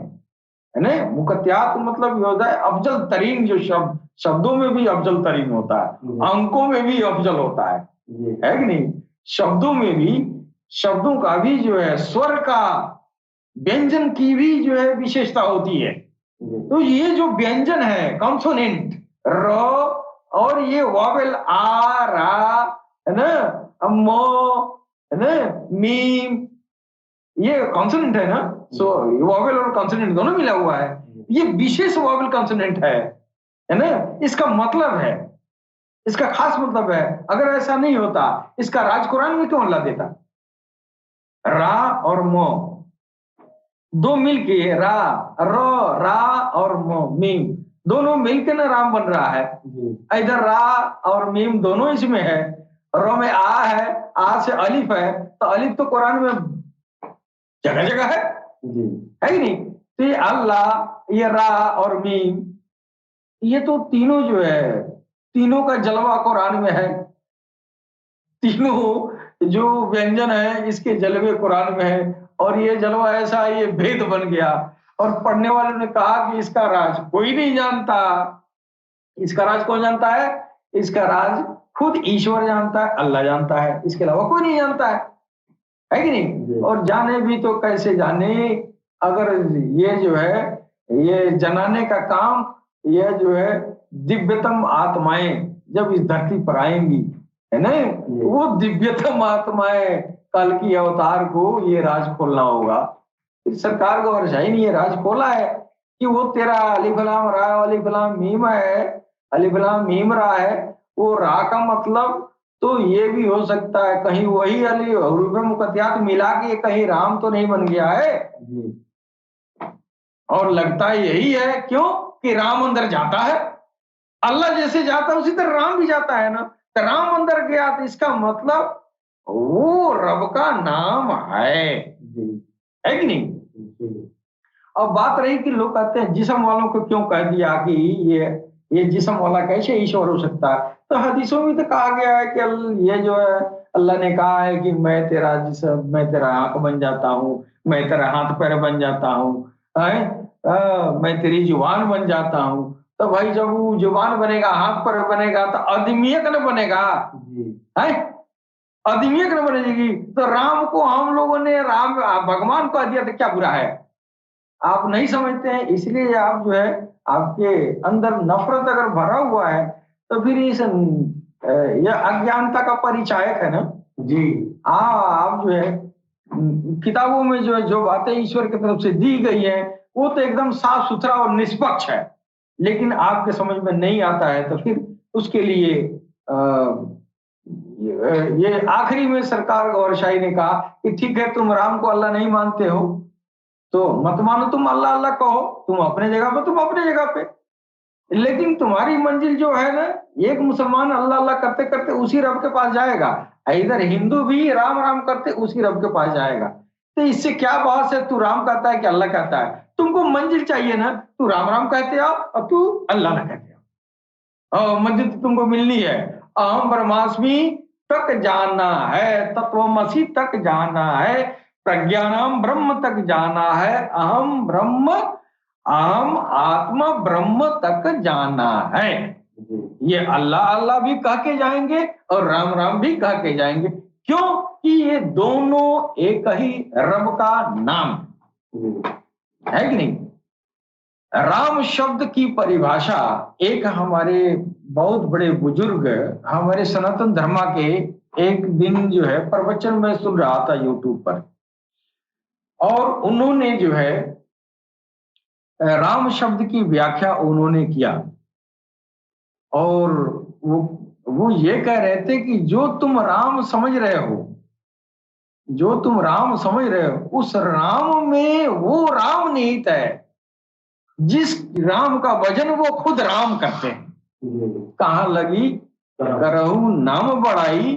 है ना, मुकत्तियात मतलब ये होता है अफजल तरीन जो शब्द, शब्दों में भी अफजल तरीन होता है, अंकों में भी अफजल होता है कि नहीं? शब्दों में भी, शब्दों का भी जो है स्वर का, व्यंजन की भी जो है विशेषता होती है। तो ये जो व्यंजन है कॉन्सोनेंट र, और ये वॉवेल आ रा, है ना, मो, है ना, मीम, ये कॉन्सोनेंट है ना। सो वॉवेल और कॉन्सोनेंट दोनों मिला हुआ है, ये विशेष वॉवेल कॉन्सोनेंट है ना। इसका मतलब है, इसका खास मतलब है। अगर ऐसा नहीं होता, इसका राज कुरान में क्यों अल्लाह देता? रा और मो दो मिलके, रा रो रा और मो मीम दोनों मिलके ना राम बन रहा है। इधर रा और मीम दोनों इसमें है, रो में आ है, आ से अलिफ है, तो अलिफ तो कुरान में जगह जगह है कि नहीं? तो ये अल्लाह, ये रा और मीम, ये तो तीनों जो है, तीनों का जलवा कुरान में है। तीनों जो व्यंजन है इसके जलवे कुरान में है, और ये जलवा ऐसा, ये भेद बन गया। और पढ़ने वालों ने कहा कि इसका राज कोई नहीं जानता। इसका राज कौन जानता है? इसका राज खुद ईश्वर जानता है, अल्लाह जानता है, इसके अलावा कोई नहीं जानता है कि नहीं? और जाने भी तो कैसे जाने, अगर ये जो है ये जनाने का काम, ये जो है दिव्यतम आत्माएं जब इस धरती पर आएंगी, है ना, वो दिव्यतम आत्माएं कल की अवतार को ये राज खोलना होगा। सरकार को वर्षाई ने ये राज खोला है कि वो तेरा अलिफ लाम रा अलिफ लाम मीम है, अलिफ लाम मीम रा है। वो रा का मतलब तो ये भी हो सकता है कहीं वही अली हुरूफ मुकत्तियात मिला के कहीं राम तो नहीं बन गया है। और लगता यही है, क्यों कि राम अंदर जाता है, अल्लाह जैसे जाता है उसी तरह राम भी जाता है ना। तो राम अंदर गया तो इसका मतलब वो रब का नाम है कि नहीं? अब बात रही कि लोग कहते हैं जिस्म वालों को क्यों कह दिया कि ये जिस्म वाला कैसे ईश्वर हो सकता है? तो हदीसों में तो कहा गया है कि ये जो है अल्लाह ने कहा है कि मैं तेरा जिस्म, मैं तेरा आंख बन जाता हूँ, मैं तेरा हाथ पैर बन जाता हूँ, मैं तेरी जुबान बन जाता हूँ। तो भाई जब वो जुबान बनेगा, हाथ पैर बनेगा, तो आदमियत न बनेगा, है आदमियत न बनेगी। तो राम को हम लोगों ने राम भगवान को दिया तो क्या बुरा है? आप नहीं समझते हैं, इसलिए आप जो है आपके अंदर नफरत अगर भरा हुआ है तो फिर इस यह अज्ञानता का परिचायक है ना जी। आप जो है किताबों में जो बातें ईश्वर की तरफ से दी गई है वो तो एकदम साफ सुथरा और निष्पक्ष है, लेकिन आपके समझ में नहीं आता है तो फिर उसके लिए ये आखिरी में सरकार गौर शाही ने कहा कि ठीक है तुम राम को अल्लाह नहीं मानते हो तो मत मानो, तुम अल्लाह अल्लाह कहो, तुम अपने जगह पे, तुम अपने जगह पे, लेकिन तुम्हारी मंजिल जो है ना, एक मुसलमान अल्लाह अल्लाह करते करते उसी रब के पास जाएगा, इधर हिंदू भी राम राम करते उसी रब के पास जाएगा। तो इससे क्या बात है, तू राम कहता है कि अल्लाह कहता है? तुमको मंजिल चाहिए ना, तू राम राम कहते आओ और तू अल्लाह ना कहते आओ, मंजिल तो तुमको मिलनी है। अहम ब्रह्मास्मि तक जाना है, तत्वमसि तक जाना है, प्रज्ञानम ब्रह्म तक जाना है, अहम ब्रह्म अहम आत्मा ब्रह्म तक जाना है। ये अल्लाह अल्लाह भी कह के जाएंगे और राम राम भी कह के जाएंगे। क्यों कि ये दोनों एक ही रब का नाम है कि नहीं? राम शब्द की परिभाषा एक हमारे बहुत बड़े बुजुर्ग, हमारे सनातन धर्म के, एक दिन जो है प्रवचन में सुन रहा था यूट्यूब पर, और उन्होंने जो है राम शब्द की व्याख्या उन्होंने किया, और वो ये कह रहे थे कि जो तुम राम समझ रहे हो, जो तुम राम समझ रहे हो, उस राम में वो राम निहित है जिस राम का भजन वो खुद राम करते हैं। कहाँ लगी करहु नाम बढ़ाई,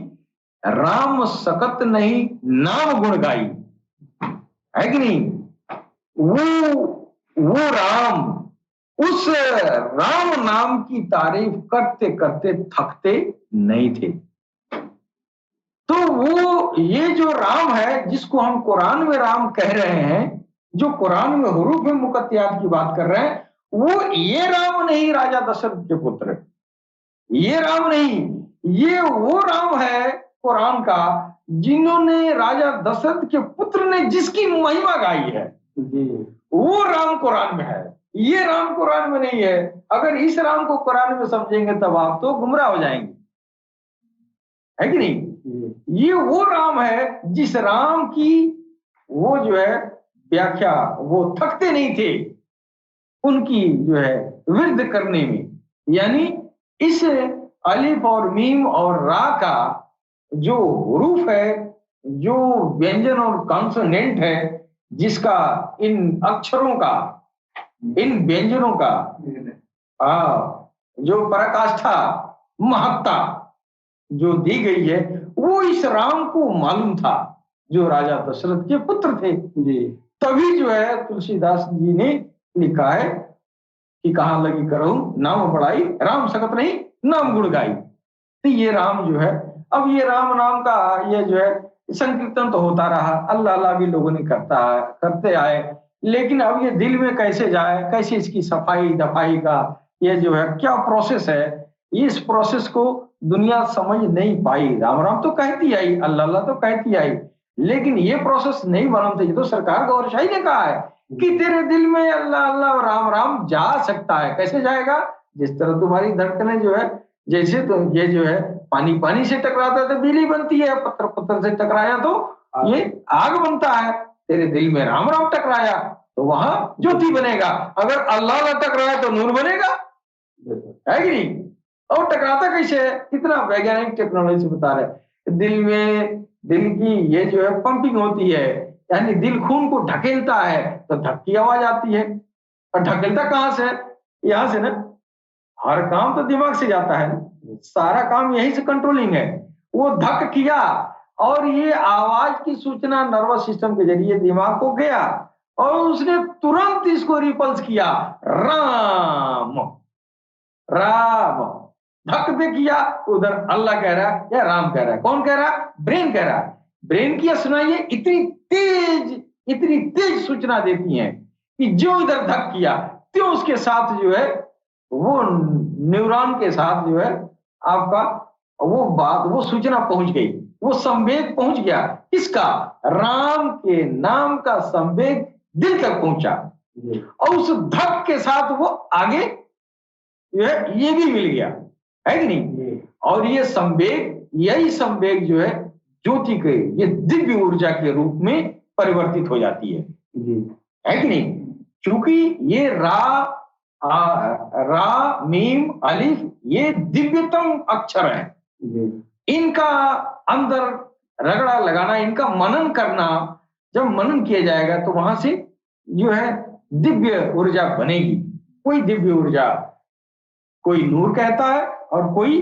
राम सकत नहीं नाम गुण गाई, है कि नहीं? वो राम, उस राम नाम की तारीफ करते करते थकते नहीं थे। तो वो ये जो राम है जिसको हम कुरान में राम कह रहे हैं, जो कुरान में हुरूफ मुकत्तियात की बात कर रहे हैं, वो ये राम नहीं राजा दशरथ के पुत्र, ये राम नहीं, ये वो राम है कुरान का जिन्होंने राजा दशरथ के पुत्र ने जिसकी महिमा गाई है, वो राम कुरान में है, ये राम कुरान में नहीं है। अगर इस राम को कुरान में समझेंगे तब आप तो गुमराह हो जाएंगे, है कि नहीं? ये वो राम है जिस राम की वो जो है व्याख्या वो थकते नहीं थे उनकी जो है विरुद्ध करने में। यानी इस अलिफ और मीम और रा का जो हुरूफ है, जो व्यंजन और कॉन्सोनेंट है, जिसका इन अक्षरों का, इन व्यंजनों का जो पराकाष्ठा महत्ता जो दी गई है, वो इस राम को मालूम था जो राजा दशरथ के पुत्र थे जी। तभी जो है तुलसीदास जी ने लिखा है कि कहाँ लगी करहु नाम बढ़ाई, राम सकत नहीं नाम गुण गाई। तो ये राम जो है, अब ये राम नाम का ये जो है संकीर्तन तो होता रहा, अल्लाह अल्लाह भी लोगों ने करते आए, लेकिन अब ये दिल में कैसे जाए, कैसे इसकी सफाई दफाई का ये जो है क्या प्रोसेस है, इस प्रोसेस को दुनिया समझ नहीं पाई। राम राम तो कहती आई, अल्लाह अल्लाह तो कहती आई, लेकिन ये प्रोसेस नहीं बनाते। ये तो सरकार गौरशाही ने कहा है कि तेरे दिल में अल्लाह अल्लाह और राम राम जा सकता है। कैसे जाएगा? जिस तरह तुम्हारी धड़कनें जो है, जैसे तो ये जो है पानी पानी से टकराता है तो बिजली बनती है, पत्थर पत्थर से टकराया तो ये आग बनता है। तेरे दिल में राम राम टकराया तो वहां ज्योति बनेगा, अगर अल्लाह अल्लाह टकराया तो नूर बनेगा, है कि नहीं? और टकराता कैसे है? कितना वैज्ञानिक टेक्नोलॉजी से बता रहे। दिल में, दिल की ये जो है पंपिंग होती है, यानी दिल खून को ढकेलता है तो धक की आवाज आती है। और ढकेलता कहां से? यहां से ना। हर काम तो दिमाग से जाता है, सारा काम यही से कंट्रोलिंग है। वो धक किया और ये आवाज की सूचना नर्वस सिस्टम के जरिए दिमाग को गया और उसने तुरंत इसको रिपल्स किया, राम राम। धक दे किया, उधर अल्लाह कह रहा है या राम कह रहा है? कौन कह रहा है? ब्रेन कह रहा है। ब्रेन की सुनाइए इतनी तेज सूचना देती है कि जो इधर धक किया त्यों उसके साथ जो है वो न्यूरॉन के साथ जो है आपका वो बात, वो सूचना पहुंच गई, वो संवेग पहुंच गया। किसका? राम के नाम का संवेग दिल तक पहुंचा और उस धक के साथ वो आगे ये भी मिल गया, है कि नहीं? और ये संवेग, यही संवेग जो है ज्योति के ये दिव्य ऊर्जा के रूप में परिवर्तित हो जाती है कि नहीं? क्योंकि ये रा मीम अलिफ ये दिव्यतम अक्षर है। इनका अंदर रगड़ा लगाना, इनका मनन करना, जब मनन किया जाएगा तो वहां से जो है दिव्य ऊर्जा बनेगी। कोई दिव्य ऊर्जा, कोई नूर कहता है और कोई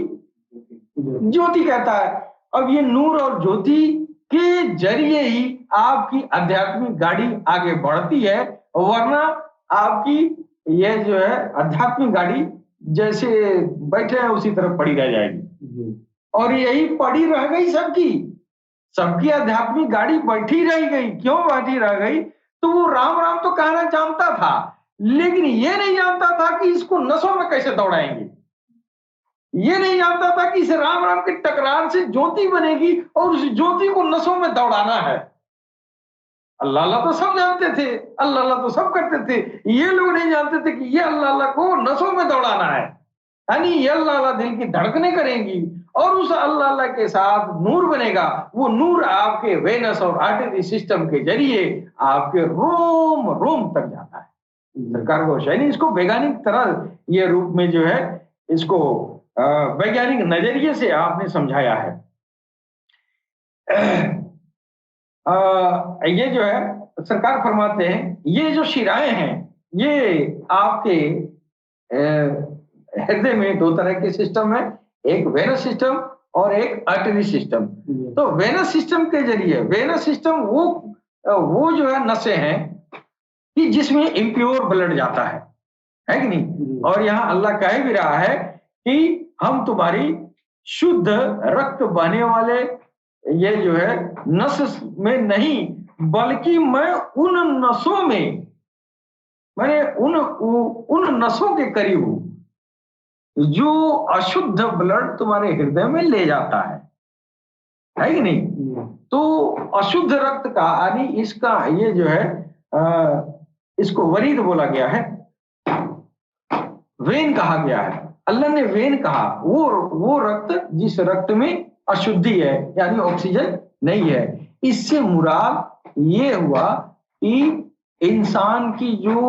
ज्योति कहता है। अब ये नूर और ज्योति के जरिए ही आपकी आध्यात्मिक गाड़ी आगे बढ़ती है, वरना आपकी ये जो है आध्यात्मिक गाड़ी जैसे बैठे हैं उसी तरफ पड़ी रह जाएगी। और यही पड़ी रह गई सबकी आध्यात्मिक गाड़ी बैठी रह गई। क्यों बैठी रह गई? तो वो राम राम तो कहना जानता था, लेकिन ये नहीं जानता था कि इसको नसों में कैसे दौड़ाएंगे। ये नहीं जानता था कि इस राम राम के टकरार से ज्योति बनेगी और उस ज्योति को नसों में दौड़ाना है। अल्लाह अल्लाह तो सब जानते थे, अल्लाह अल्लाह तो सब करते थे। ये लोग नहीं जानते थे कि ये अल्लाह अल्लाह को नसों में दौड़ाना है, यानी ये अल्लाह अल्लाह दिल की धड़कनें करेंगी और उस अल्लाह अल्लाह के साथ नूर बनेगा। वो नूर आपके वेनस और आर्टरी सिस्टम के जरिए आपके रोम रोम तक जाता है। सरकार को यानी इसको वैज्ञानिक तरह ये रूप में जो है इसको वैज्ञानिक नजरिए से आपने समझाया है। ये जो है सरकार फरमाते हैं ये जो शिराएं हैं ये आपके हृदय में दो तरह के सिस्टम है, एक वेनस सिस्टम और एक आर्टरी सिस्टम। तो वेनस सिस्टम के जरिए, वेनस सिस्टम वो जो है नसें हैं कि जिसमें इम्प्योर ब्लड जाता है कि नहीं। और यहाँ अल्लाह कह भी रहा है कि हम तुम्हारी शुद्ध रक्त बहने वाले ये जो है नस में नहीं बल्कि मैं उन नसों में, मैंने उन नसों के करीब हूं जो अशुद्ध ब्लड तुम्हारे हृदय में ले जाता है कि नहीं। तो अशुद्ध रक्त का यानी इसका ये जो है इसको वरीद बोला गया है, वेन कहा गया है। अल्लाह ने वेन कहा, वो रक्त जिस रक्त में अशुद्धि है यानी ऑक्सीजन नहीं है। इससे मुराद ये हुआ कि इंसान की जो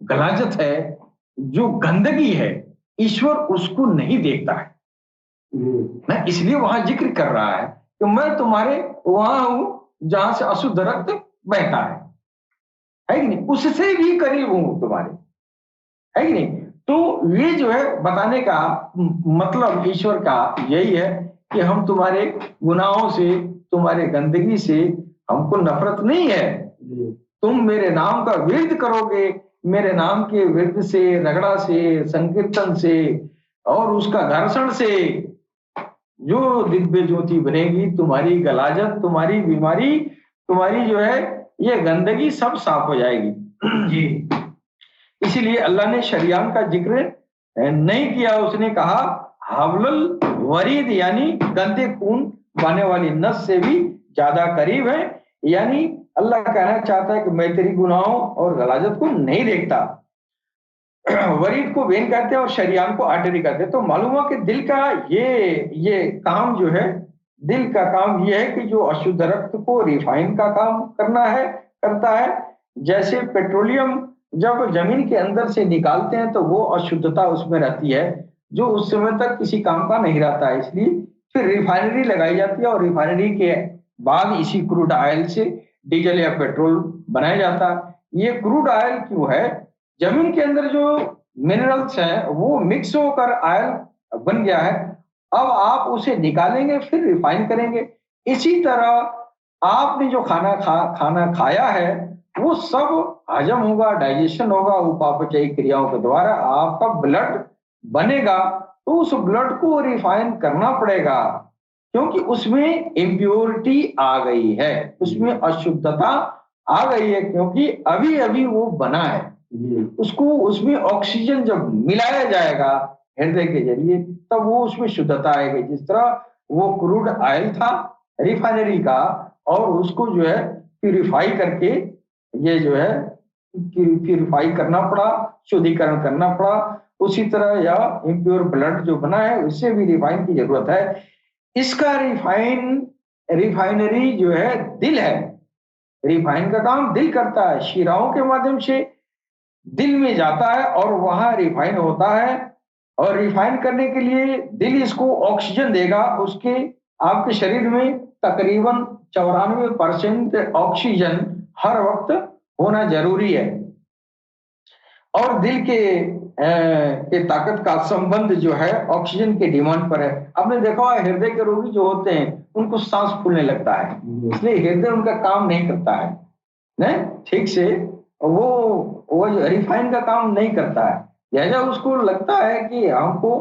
गलाजत है, जो गंदगी है, ईश्वर उसको नहीं देखता है ना, इसलिए वहां जिक्र कर रहा है कि मैं तुम्हारे वहां हूं जहां से अशुद्ध रक्त बहता है कि नहीं, उससे भी करीब हूं तुम्हारे, है कि नहीं। तो ये जो है बताने का मतलब ईश्वर का यही है कि हम तुम्हारे गुनाहों से, तुम्हारे गंदगी से हमको नफरत नहीं है। तुम मेरे नाम का विरद करोगे, मेरे नाम के विरद से, रगड़ा से, संकीर्तन से और उसका घर्षण से जो दिव्य ज्योति बनेगी, तुम्हारी गलाजत, तुम्हारी बीमारी, तुम्हारी जो है ये गंदगी सब साफ हो जाएगी जी। इसीलिए अल्लाह ने शरियान का जिक्र नहीं किया, उसने कहा हवलल वरीद यानी गंदे खून बहने वाली नस से भी ज्यादा करीब है। यानी अल्लाह कहना चाहता है कि मैं तेरी गुनाहों और गलाजत को नहीं देखता। वरीद को वेन कहते हैं और शरियान को आर्टरी कहते हैं। तो मालूम हुआ कि दिल का ये काम जो है, दिल का काम ये है कि जो अशुद्ध रक्त को रिफाइन का काम करता है। जैसे पेट्रोलियम जब जमीन के अंदर से निकालते हैं तो वो अशुद्धता उसमें रहती है जो उस समय तक किसी काम का नहीं रहता है, इसलिए फिर रिफाइनरी लगाई जाती है और रिफाइनरी के बाद इसी क्रूड ऑयल से डीजल या पेट्रोल बनाया जाता है। ये क्रूड ऑयल क्यों है, जमीन के अंदर जो मिनरल्स हैं वो मिक्स होकर ऑयल बन गया है, अब आप उसे निकालेंगे फिर रिफाइन करेंगे। इसी तरह आपने जो खाना खाया है वो सब हजम होगा, डाइजेशन होगा, उपापचयी क्रियाओं के द्वारा आपका ब्लड बनेगा, तो उस ब्लड को रिफाइन करना पड़ेगा क्योंकि उसमें इम्प्योरिटी आ गई है, उसमें अशुद्धता आ गई है क्योंकि अभी अभी वो बना है। उसको उसमें ऑक्सीजन जब मिलाया जाएगा हृदय के जरिए तब वो उसमें शुद्धता आएगी। जिस तरह वो क्रूड ऑयल था रिफाइनरी का और उसको जो है प्यूरिफाई करके ये जो है प्यूरिफाई करना पड़ा, शुद्धिकरण करना पड़ा, उसी तरह या इम्प्योर ब्लड जो बना है उससे भी रिफाइन की जरूरत है। इसका रिफाइनरी जो है दिल है, रिफाइन का काम दिल करता है, शिराओं के माध्यम से दिल में जाता है और वहां रिफाइन होता है और रिफाइन करने के लिए दिल इसको ऑक्सीजन देगा। उसके आपके शरीर में तकरीबन 94% ऑक्सीजन हर वक्त होना जरूरी है और दिल के ताकत का संबंध जो है ऑक्सीजन के डिमांड पर है। आपने देखा होगा हृदय के रोगी जो होते हैं उनको सांस फूलने लगता है, इसलिए हृदय उनका काम नहीं करता है नहीं ठीक से, वो रिफाइन का काम नहीं करता है, लिहाजा उसको लगता है कि हमको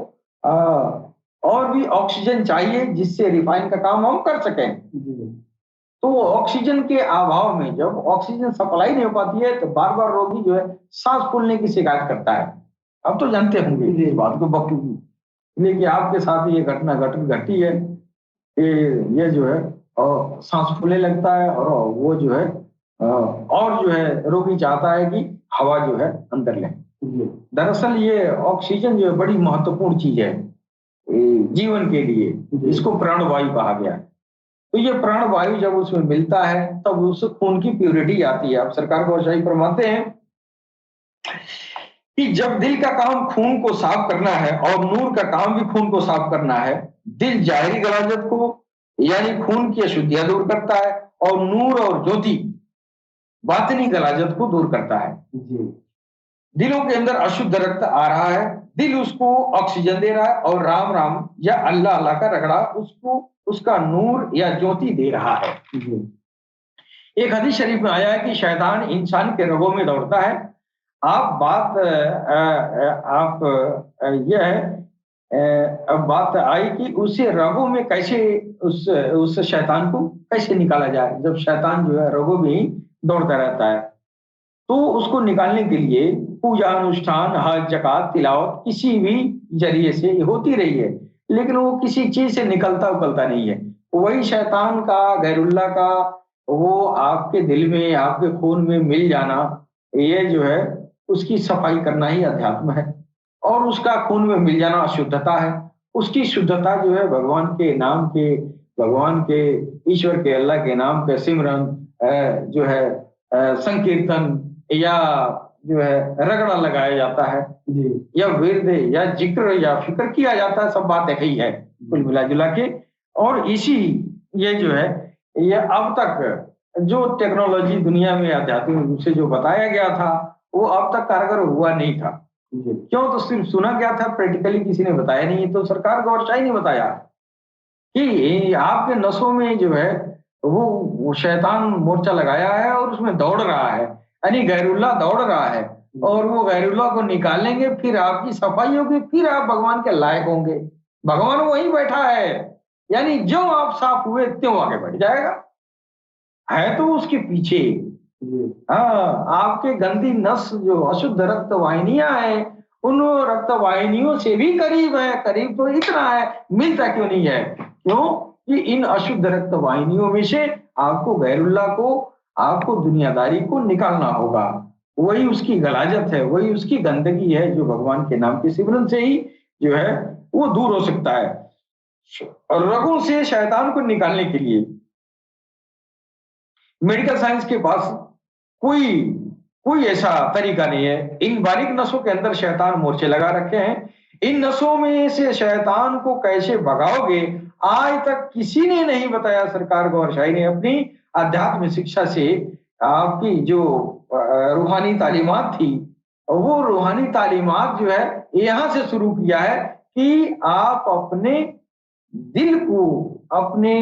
और भी ऑक्सीजन चाहिए जिससे रिफाइन का काम हम कर सकें। तो ऑक्सीजन के अभाव में जब ऑक्सीजन सप्लाई नहीं हो पाती है तो बार बार रोगी जो है सांस फूलने की शिकायत करता है। अब तो जानते होंगे इस बात को बखूबी, लेकिन आपके साथ ये घटना घटी है कि ये जो है और सांस फूलने लगता है और वो जो है और जो है रोगी चाहता है कि हवा जो है अंदर ले। दरअसल ये ऑक्सीजन जो है बड़ी महत्वपूर्ण चीज है जीवन के लिए, इसको प्राणवायु कहा गया है। तो ये प्राणवायु जब उसमें मिलता है तब उस खून की प्योरिटी आती है। अब सरकार गौशाई फरमाते हैं कि जब दिल का काम खून को साफ करना है और नूर का काम भी खून को साफ करना है, दिल जाहिरी गलाजत को यानी खून की अशुद्धियां दूर करता है और नूर और ज्योति बातिनी गलाजत को दूर करता है। दिलों के अंदर अशुद्ध रक्त आ रहा है, दिल उसको ऑक्सीजन दे रहा है और राम राम या अल्लाह अल्लाह का रगड़ा उसको उसका नूर या ज्योति दे रहा है। एक हदीस शरीफ में आया है कि शैतान इंसान के रगों में दौड़ता है। आप बात यह है, अब बात आई कि उसे रगों में कैसे उस शैतान को कैसे निकाला जाए। जब शैतान जो है रगों में ही दौड़ता रहता है तो उसको निकालने के लिए पूजा अनुष्ठान हज जकात तिलावत किसी भी जरिए से होती रही है, लेकिन वो किसी चीज से निकलता उकलता नहीं है। वही शैतान का गैरुल्लाह का वो आपके दिल में आपके खून में मिल जाना, ये जो है उसकी सफाई करना ही अध्यात्म है। और उसका खून में मिल जाना अशुद्धता है। उसकी शुद्धता जो है भगवान के नाम के, भगवान के, ईश्वर के, अल्लाह के नाम के सिमरन जो है संकीर्तन या जो है रगड़ा लगाया जाता है या विरद या जिक्र या फिक्र किया जाता है, सब बात एक ही है कुल मिला जुला के। और इसी ये जो है ये अब तक जो टेक्नोलॉजी दुनिया में आध्यात्मिक रूप से जो बताया गया था वो अब तक कारगर हुआ नहीं था। क्यों? तो सिर्फ सुना गया था, प्रैक्टिकली किसी ने बताया नहीं। तो सरकार गौरशाही ने बताया कि आपके नसों में जो है वो शैतान मोर्चा लगाया है और उसमें दौड़ रहा है, यानी गैरुल्लाह दौड़ रहा है और वो गैरुल्लाह को निकालेंगे, फिर आपकी सफाई होगी, फिर आप भगवान के लायक होंगे। भगवान वहीं बैठा है, यानी जो आप साफ हुए त्यों आगे बढ़ जाएगा। है तो उसके पीछे। हाँ, आपके गंदी नस जो अशुद्ध रक्त वाहिनियां हैं उन रक्त वाहिनियों से भी करीब है। करीब तो इतना है, मिलता क्यों नहीं है? क्यों कि इन अशुद्ध रक्त वाहिनियों में से आपको गैरुल्लाह को, आपको दुनियादारी को निकालना होगा। वही उसकी गलाजत है, वही उसकी गंदगी है जो भगवान के नाम के सिमरन से ही जो है वो दूर हो सकता है। और रगों से शैतान को निकालने के लिए मेडिकल साइंस के पास कोई कोई ऐसा तरीका नहीं है। इन बारीक नसों के अंदर शैतान मोर्चे लगा रखे हैं। इन नसों में से शैतान को कैसे भगाओगे आज तक किसी ने नहीं बताया। सरकार गौरशाही ने अपनी आध्यात्म शिक्षा से आपकी जो रूहानी तालीमात थी वो रूहानी तालीमात जो है यहां से शुरू किया है कि आप अपने दिल को, अपने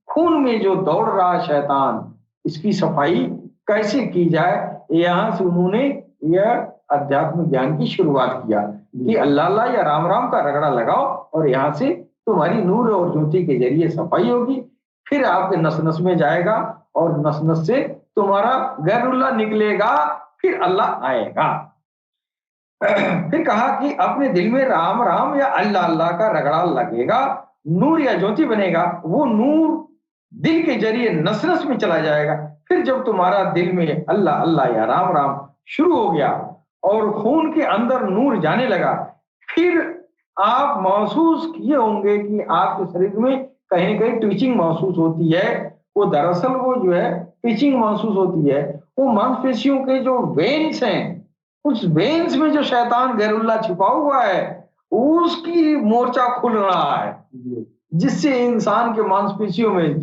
खून में जो दौड़ रहा शैतान, इसकी सफाई कैसे की जाए। यहां से उन्होंने यह अध्यात्म ज्ञान की शुरुआत किया कि अल्लाह अल्लाह या राम राम का रगड़ा लगाओ और यहां से तुम्हारी नूर और ज्योति के जरिए सफाई होगी, फिर आपके नस नस में जाएगा और नस नस से तुम्हारा गैरुल्लाह निकलेगा, फिर अल्लाह आएगा। फिर कहा कि अपने दिल में राम राम या अल्लाह अल्लाह का रगड़ा लगेगा, नूर या ज्योति बनेगा। वो नूर दिल के जरिए नस नस में चला जाएगा। फिर जब तुम्हारा दिल में अल्लाह अल्लाह या राम राम शुरू हो गया और खून के अंदर नूर जाने लगा, फिर आप महसूस किए होंगे कि आपके शरीर में कहीं न कहीं ट्विचिंग महसूस होती है। वो दरअसल वो जो है ट्विचिंग महसूस होती है, वो मांसपेशियों के जो वेन्स हैं, उस वेन्स में जो शैतान गैरुल्लाह छिपा हुआ है उसकी मोर्चा खुल रहा है, जिससे इंसान के मांसपेशियों में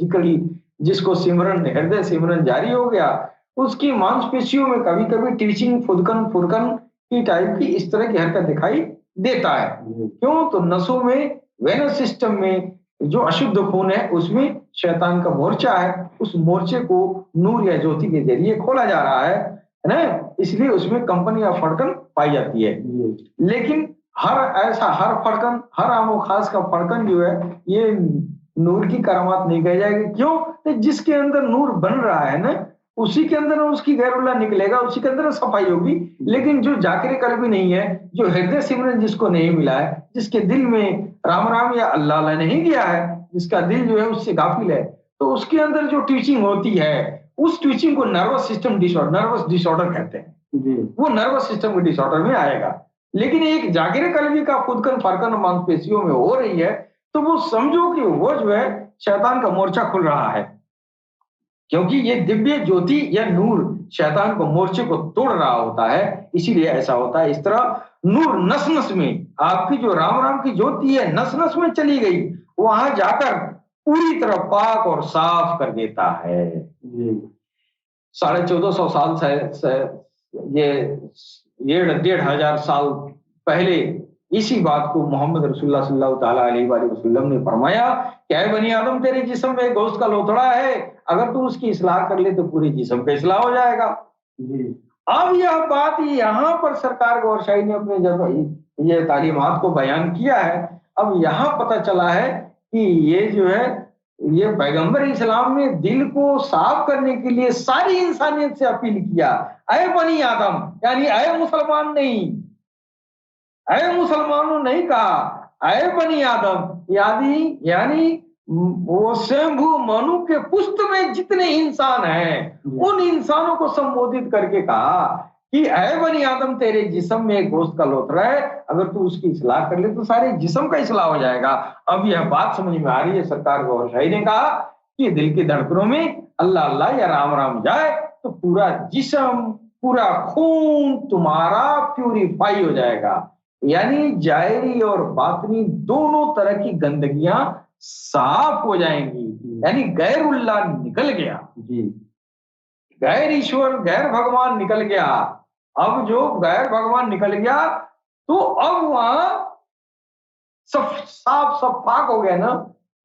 जिसको सिमरन, हृदय सिमरन जारी हो गया, उसकी मांसपेशियों में कभी कभी टीचिंग फुदकन फुरकन की टाइप की इस तरह की हरकत दिखाई देता है। क्यों? तो नसों में, वेनस सिस्टम में जो अशुद्ध खून है उसमें शैतान का मोर्चा है, उस मोर्चे को नूर या ज्योति के जरिए खोला जा रहा है ना, इसलिए उसमें कंपनी या फड़कन पाई जाती है। लेकिन हर फड़कन, हर आमो खास का फड़कन जो है ये नूर की करामात नहीं कही जाएगी। क्यों? तो जिसके अंदर नूर बन रहा है ना, उसी के अंदर उसकी गैरुल्लाह निकलेगा, उसी के अंदर सफाई होगी। लेकिन जो जाकिर कल्बी नहीं है, जो हृदय सिमरन जिसको नहीं मिला है, जिसके दिल में राम राम या अल्लाह अल्लाह नहीं किया है, जिसका दिल जो है उससे गाफिल है, तो उसके अंदर जो टीचिंग होती है उस ट्विचिंग को नर्वस डिसऑर्डर कहते हैं जी। वो नर्वस सिस्टम के डिसऑर्डर में आएगा। लेकिन एक जागिर कल्बी का खुदकन फरकन मांसपेशियों में हो रही है, तो वो समझो कि वो जो है शैतान का मोर्चा खुल रहा है, क्योंकि ये दिव्य ज्योति या नूर शैतान को मोर्चे को तोड़ रहा होता है, इसीलिए ऐसा होता है। इस तरह नूर नस नस में, आपकी जो राम राम की ज्योति है नस नस में चली गई, वहां जाकर पूरी तरह पाक और साफ कर देता है। 1450 साल से ये 1500 साल पहले इसी बात को मोहम्मद रसूलुल्लाह सल्लल्लाहु अलैहि वसल्लम ने फरमाया, क्या है बनी आदम, तेरे जिस्म में गोश्त का लोथड़ा है, अगर तू उसकी इस्लाह कर ले तो पूरे जिस्म का इस्लाह हो जाएगा। अब यह बात यहाँ पर सरकार गौहर शाही ने अपने जब ये तालीमात को बयान किया है, अब यहाँ पता चला है कि ये जो है ये पैगंबर इस्लाम ने दिल को साफ करने के लिए सारी इंसानियत से अपील किया, अय बनी आदम, यानी अय मुसलमान नहीं, अय मुसलमानों नहीं कहा, अय बनी आदम, यानी वो स्वयंभू मनु के पुष्ट में जितने इंसान हैं उन इंसानों को संबोधित करके कहा कि अय बनी आदम, तेरे जिस्म में गोश्त का लोथड़ा है, अगर तू उसकी इस्लाह कर ले तो सारे जिस्म का इस्लाह हो जाएगा। अब यह बात समझ में आ रही है। सरकार गौहर शाही ने कहा कि दिल की धड़कनों में अल्लाह अल्लाह या राम राम जाए तो पूरा जिस्म, पूरा खून तुम्हारा प्यूरिफाई हो जाएगा, यानी जाहिरी और बातनी दोनों तरह की गंदगियां साफ हो जाएंगी, यानी गैरुल्लाह निकल गया जी, गैर ईश्वर गैर भगवान निकल गया। अब जो गैर भगवान निकल गया तो अब वहां सब साफ सफाक हो गया ना,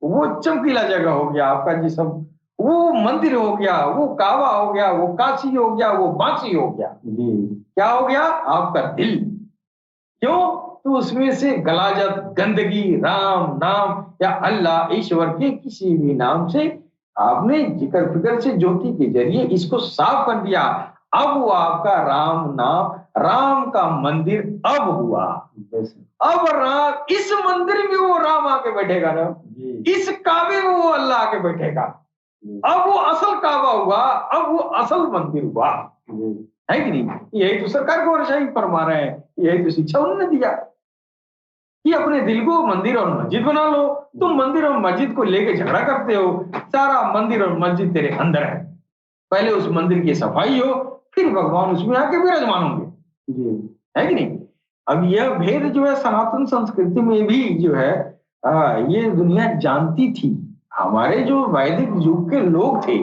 वो चमकीला जगह हो गया आपका जिस्म, वो मंदिर हो गया, वो काबा हो गया, वो काशी हो गया, वो बांसी हो गया जी। क्या हो गया? आपका दिल। क्यों? तो उसमें से गलाजत, गंदगी, राम नाम या अल्लाह ईश्वर के किसी भी नाम से आपने जिक्र फिक्र से ज्योति के जरिए इसको साफ कर दिया। अब वो आपका राम नाम, राम का मंदिर अब हुआ। अब राम, इस मंदिर में वो राम आके बैठेगा ना, इस काबे में वो अल्लाह आके बैठेगा। अब वो असल काबा हुआ, अब वो असल मंदिर हुआ, है कि नहीं? यही तो सरकार गौहर शाही फरमा रहे हैं, यही तो शिक्षा उन्होंने दिया कि अपने दिल को मंदिर और मस्जिद बना लो। तुम मंदिर और मस्जिद को लेके झगड़ा करते हो, सारा मंदिर और मस्जिद तेरे अंदर है, पहले उस मंदिर की सफाई हो, फिर भगवान उसमें आके विराजमान होंगे, है कि नहीं? अब यह भेद जो है सनातन संस्कृति में भी जो है ये दुनिया जानती थी। हमारे जो वैदिक युग के लोग थे,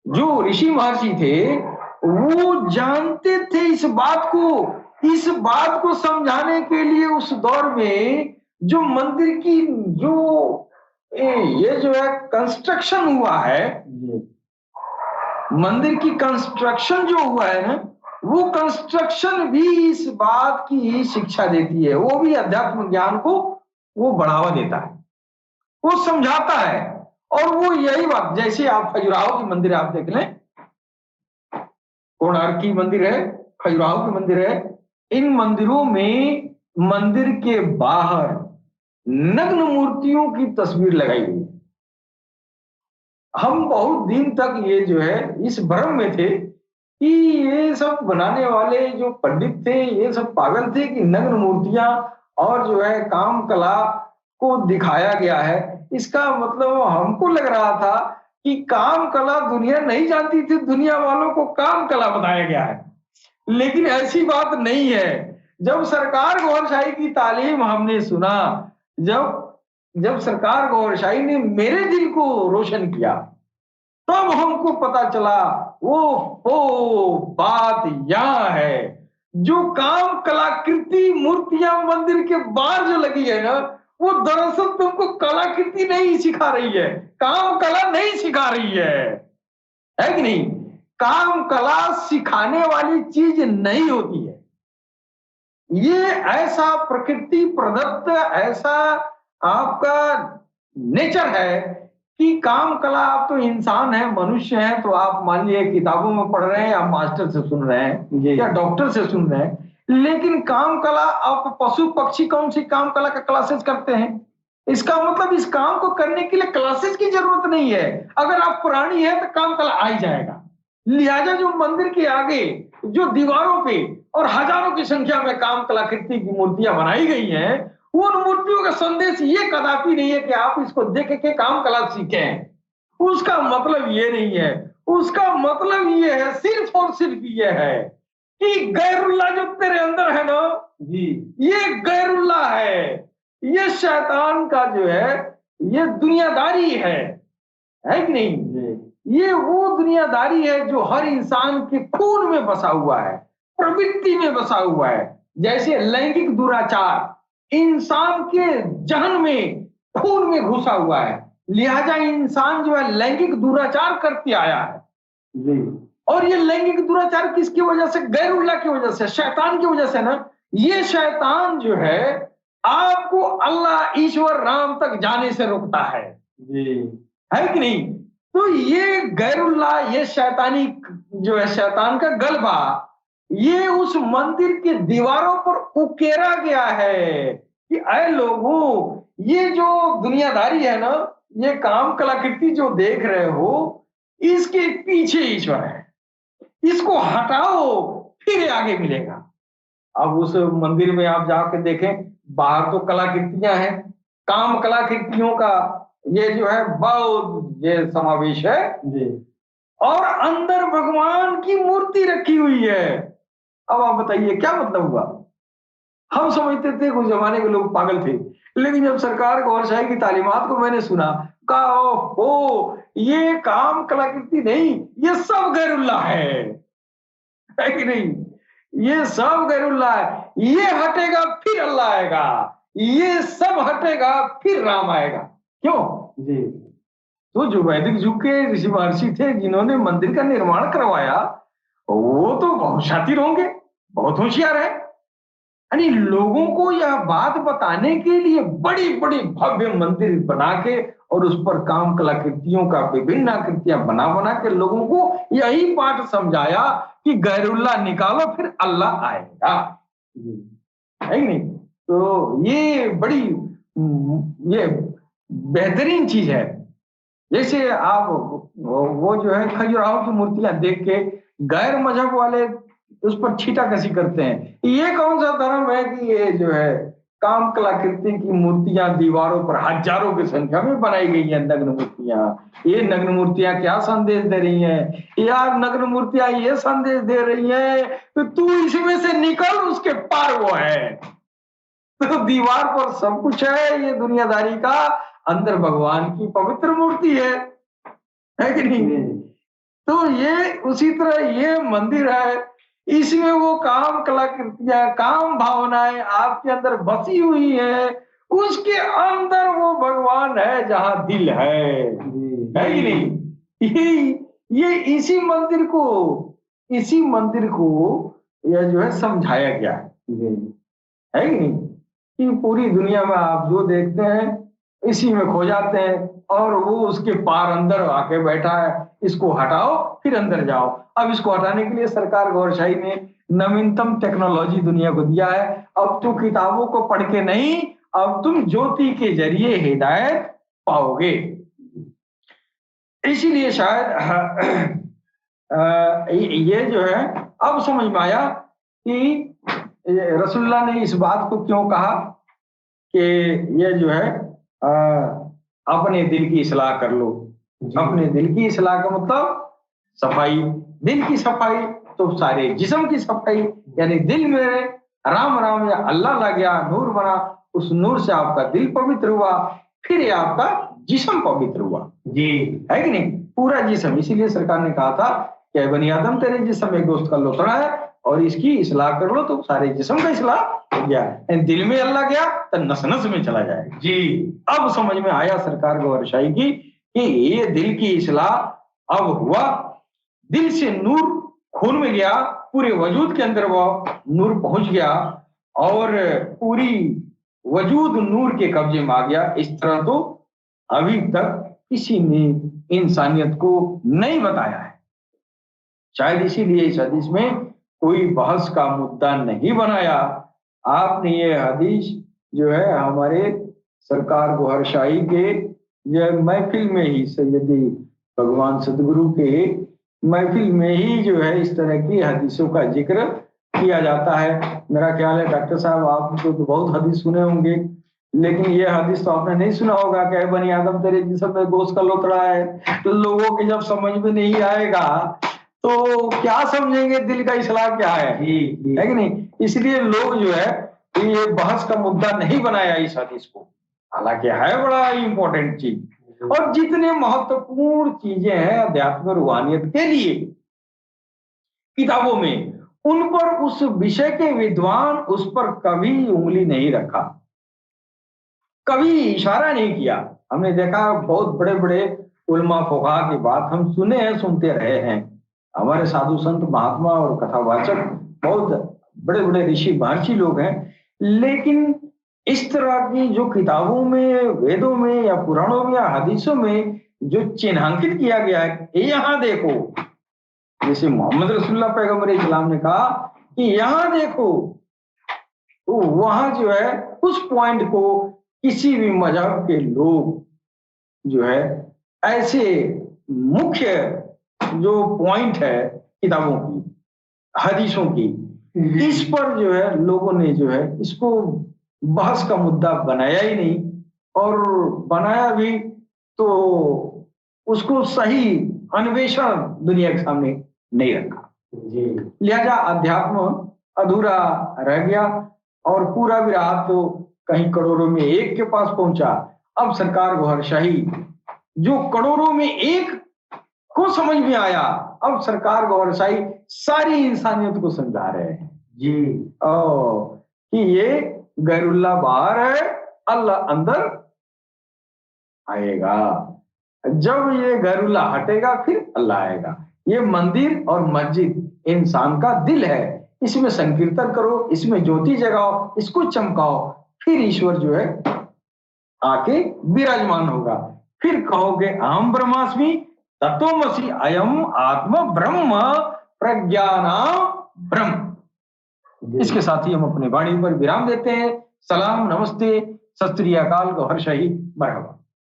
जो ऋषि महर्षि थे, वो जानते थे इस बात को समझाने के लिए उस दौर में जो मंदिर की जो ये जो है कंस्ट्रक्शन हुआ है, मंदिर की कंस्ट्रक्शन जो हुआ है ना, वो कंस्ट्रक्शन भी इस बात की शिक्षा देती है, वो भी अध्यात्म ज्ञान को वो बढ़ावा देता है, वो समझाता है। और वो यही बात, जैसे आप खजुराहो की मंदिर आप देख लें, कोणार्क की मंदिर है, खजुराहो की मंदिर है, इन मंदिरों में मंदिर के बाहर नग्न मूर्तियों की तस्वीर लगाई गई। हम बहुत दिन तक ये जो है इस भ्रम में थे कि ये सब बनाने वाले जो पंडित थे ये सब पागल थे कि नग्न मूर्तियां और जो है काम कला को दिखाया गया है। इसका मतलब हमको लग रहा था कि काम कला दुनिया नहीं जानती थी, दुनिया वालों को काम कला बताया गया है, लेकिन ऐसी बात नहीं है। जब सरकार गौहर शाही की तालीम हमने सुना, जब सरकार गौहर शाही ने मेरे दिल को रोशन किया, तब हमको पता चला वो बात यहाँ है। जो काम कलाकृति मूर्तियां मंदिर के बाहर जो लगी है ना, वो दरअसल तुमको कलाकृति नहीं सिखा रही है, काम कला नहीं सिखा रही है कि नहीं? काम कला सिखाने वाली चीज नहीं होती है। ये ऐसा प्रकृति प्रदत्त ऐसा आपका नेचर है कि काम कला, आप तो इंसान है, मनुष्य है, तो आप मान लीजिए किताबों में पढ़ रहे हैं या मास्टर से सुन रहे हैं या डॉक्टर से सुन रहे हैं, लेकिन काम कला आप पशु पक्षी कौन सी काम कला का क्लासेस करते हैं? इसका मतलब इस काम को करने के लिए क्लासेस की जरूरत नहीं है। अगर आप प्राणी है तो काम कल आ ही जाएगा। लिहाजा जो मंदिर के आगे जो दीवारों पे और हजारों की संख्या में काम कलाकृति की मूर्तियां बनाई गई हैं, उन मूर्तियों का संदेश ये कदापि नहीं है कि आप इसको देख के काम कला सीखें। उसका मतलब ये नहीं है। उसका मतलब ये है, सिर्फ और सिर्फ ये है कि गैरुल्लाह जो तेरे अंदर है ना जी, ये गैरुल्लाह है। ये शैतान का जो है ये दुनियादारी है कि नहीं? ये वो दुनियादारी है जो हर इंसान के खून में बसा हुआ है, प्रवृत्ति में बसा हुआ है। जैसे लैंगिक दुराचार इंसान के जहन में, खून में घुसा हुआ है। लिहाजा इंसान जो है लैंगिक दुराचार करते आया है जी। और ये लैंगिक दुराचार किसकी वजह से? गैरुल्लाह की वजह से, शैतान की वजह से ना। ये शैतान जो है आपको अल्लाह, ईश्वर, राम तक जाने से रोकता है जी, है कि नहीं? तो ये गैरुल्लाह, ये शैतानी जो है, शैतान का गलबा, ये उस मंदिर के दीवारों पर उकेरा गया है कि ऐ लोगों, ये जो दुनियादारी है ना, ये काम कलाकृति जो देख रहे हो, इसके पीछे ईश्वर है। इसको हटाओ, फिर आगे मिलेगा। अब उस मंदिर में आप जाके देखें, बाहर तो कलाकृतियां हैं, काम कलाकृतियों का ये जो है बहुत ये समावेश है जी। और अंदर भगवान की मूर्ति रखी हुई है। अब आप बताइए क्या मतलब हुआ? हम समझते थे कुछ जमाने के लोग पागल थे, लेकिन जब सरकार गौरशाही की तालीमात को मैंने सुना, कहा ओ ये काम कलाकृति नहीं, ये सब गैरुल्लाह है कि नहीं? ये सब गैरुल्लाह है। ये हटेगा फिर अल्लाह आएगा, ये सब हटेगा फिर राम आएगा। क्यों जी? तो जो वैदिक युग के ऋषि महर्षि थे जिन्होंने मंदिर का निर्माण करवाया, वो तो बहुत शातिर होंगे, बहुत होशियार है। यानी लोगों को यह बात बताने के लिए बड़ी बड़ी भव्य मंदिर बना के और उस पर काम कलाकृतियों का विभिन्न आकृतियां बना बना के लोगों को यही पाठ समझाया कि गैरुल्लाह निकालो फिर अल्लाह आएगा, है कि नहीं? तो ये बड़ी ये बेहतरीन चीज है। जैसे आप वो जो है खजुराहो की मूर्तियां देख के गैर मजहब वाले उस पर छींटाकशी करते हैं। ये कौन सा धर्म है कि ये जो है काम कलाकृति की मूर्तियां दीवारों पर हजारों की संख्या में बनाई गई है, नग्न मूर्तियां। ये नग्न मूर्तियां क्या संदेश दे रही हैं? यार नग्न मूर्तियां ये संदेश दे रही हैं कि तू इसमें से निकल, उसके पार वो है। तो दीवार पर सब कुछ है ये दुनियादारी का, अंदर भगवान की पवित्र मूर्ति है कि नहीं? तो ये उसी तरह ये मंदिर है, इसमें वो काम कलाकृतियां, काम भावनाएं आपके अंदर बसी हुई है। उसके अंदर वो भगवान है जहां दिल है कि नहीं? ये इसी मंदिर को यह जो है समझाया गया है कि नहीं? कि पूरी दुनिया में आप जो देखते हैं इसी में खो जाते हैं, और वो उसके पार अंदर आके बैठा है। इसको हटाओ फिर अंदर जाओ। अब इसको हटाने के लिए सरकार गौरशाही ने नवीनतम टेक्नोलॉजी दुनिया को दिया है। अब तो किताबों को पढ़ के नहीं, अब तुम ज्योति के जरिए हिदायत पाओगे। इसीलिए शायद ये जो है अब समझ में आया कि रसूलुल्लाह ने इस बात को क्यों कहा कि ये जो है अपने दिल की इस्लाह कर लो। अपने दिल की इस्लाह का मतलब सफाई, दिल की सफाई तो सारे जिस्म की सफाई। यानी दिल में राम राम या अल्लाह लग गया, नूर बना, उस नूर से आपका दिल पवित्र हुआ, फिर आपका जिस्म पवित्र हुआ जी, है कि नहीं? पूरा जिस्म। इसीलिए सरकार ने कहा था कि बनी आदम तेरे जिस्म एक दोस्त का लोथड़ा है और इसकी इस्लाह कर लो तो सारे जिस्म का इस्लाह हो गया। दिल में अल्लाह गया तो नस नस में चला जाएगा जी। अब समझ में आया सरकार गौरशाही की कि ये दिल की इस्लाह अब हुआ। दिल से नूर खून में गया, पूरे वजूद के अंदर वो नूर पहुंच गया और पूरी वजूद नूर के कब्जे में आ गया। इस तरह तो अभी तक किसी ने इंसानियत को नहीं बताया है। शायद इसीलिए इस हदीस में कोई बहस का मुद्दा नहीं बनाया। आपने ये हदीस जो है हमारे सरकार गोहरशाही के यह महफिल में ही सैयदी भगवान सदगुरु के महफिल में ही जो है इस तरह की हदीसों का जिक्र किया जाता है। मेरा ख्याल है डॉक्टर साहब आप तो बहुत हदीस सुने होंगे, लेकिन ये हदीस तो आपने नहीं सुना होगा कि बनी आदम तेरे जिस्म में गोश्त का लोथड़ा है। तो लोगों के जब समझ में नहीं आएगा तो क्या समझेंगे दिल का इस्लाह क्या है कि नहीं। इसलिए लोग जो है ये बहस का मुद्दा नहीं बनाया इस हदीस को, हालांकि है बड़ा इंपॉर्टेंट चीज। और जितने महत्वपूर्ण चीजें हैं अध्यात्म रूहानियत के लिए किताबों में, उन पर उस विषय के विद्वान उस पर कभी उंगली नहीं रखा, कभी इशारा नहीं किया। हमने देखा बहुत बड़े बड़े उलमा फुक़हा की बात हम सुने हैं, सुनते रहे हैं। हमारे साधु संत महात्मा और कथावाचक बहुत बड़े बड़े ऋषि महर्षि लोग हैं, लेकिन इस तरह की जो किताबों में, वेदों में या पुराणों में या हदीसों में जो चिन्हांकित किया गया है, यहाँ देखो, जैसे मोहम्मद रसूलुल्लाह पैगंबर इस्लाम ने कहा कि यहाँ देखो, तो वहां जो है उस पॉइंट को किसी भी मजहब के लोग जो है ऐसे मुख्य जो पॉइंट है किताबों की, हदीसों की, इस पर जो है लोगों ने जो है इसको बहस का मुद्दा बनाया ही नहीं, और बनाया भी तो उसको सही अन्वेषण दुनिया के सामने नहीं रखा। लिहाजा अध्यात्म अधूरा रह गया और पूरा भी रहा तो कहीं करोड़ों में एक के पास पहुंचा। अब सरकार गोहरशाही जो करोड़ों में एक को समझ में आया, अब सरकार गोहरशाही सारी इंसानियत को समझा रहे हैं कि ये गैरुल्लाह बाहर है, अल्लाह अंदर आएगा। जब ये गैरुल्लाह हटेगा फिर अल्लाह आएगा। ये मंदिर और मस्जिद इंसान का दिल है, इसमें संकीर्तन करो, इसमें ज्योति जगाओ, इसको चमकाओ, फिर ईश्वर जो है आके विराजमान होगा। फिर कहोगे अहम ब्रह्मास्मि तत्वमसि अयम आत्म ब्रह्म प्रज्ञानाम ब्रह्म। इसके साथ ही हम अपने वाणी पर विराम देते हैं। सलाम, नमस्ते, सत श्री अकाल, गोहरशाही, मरहबा।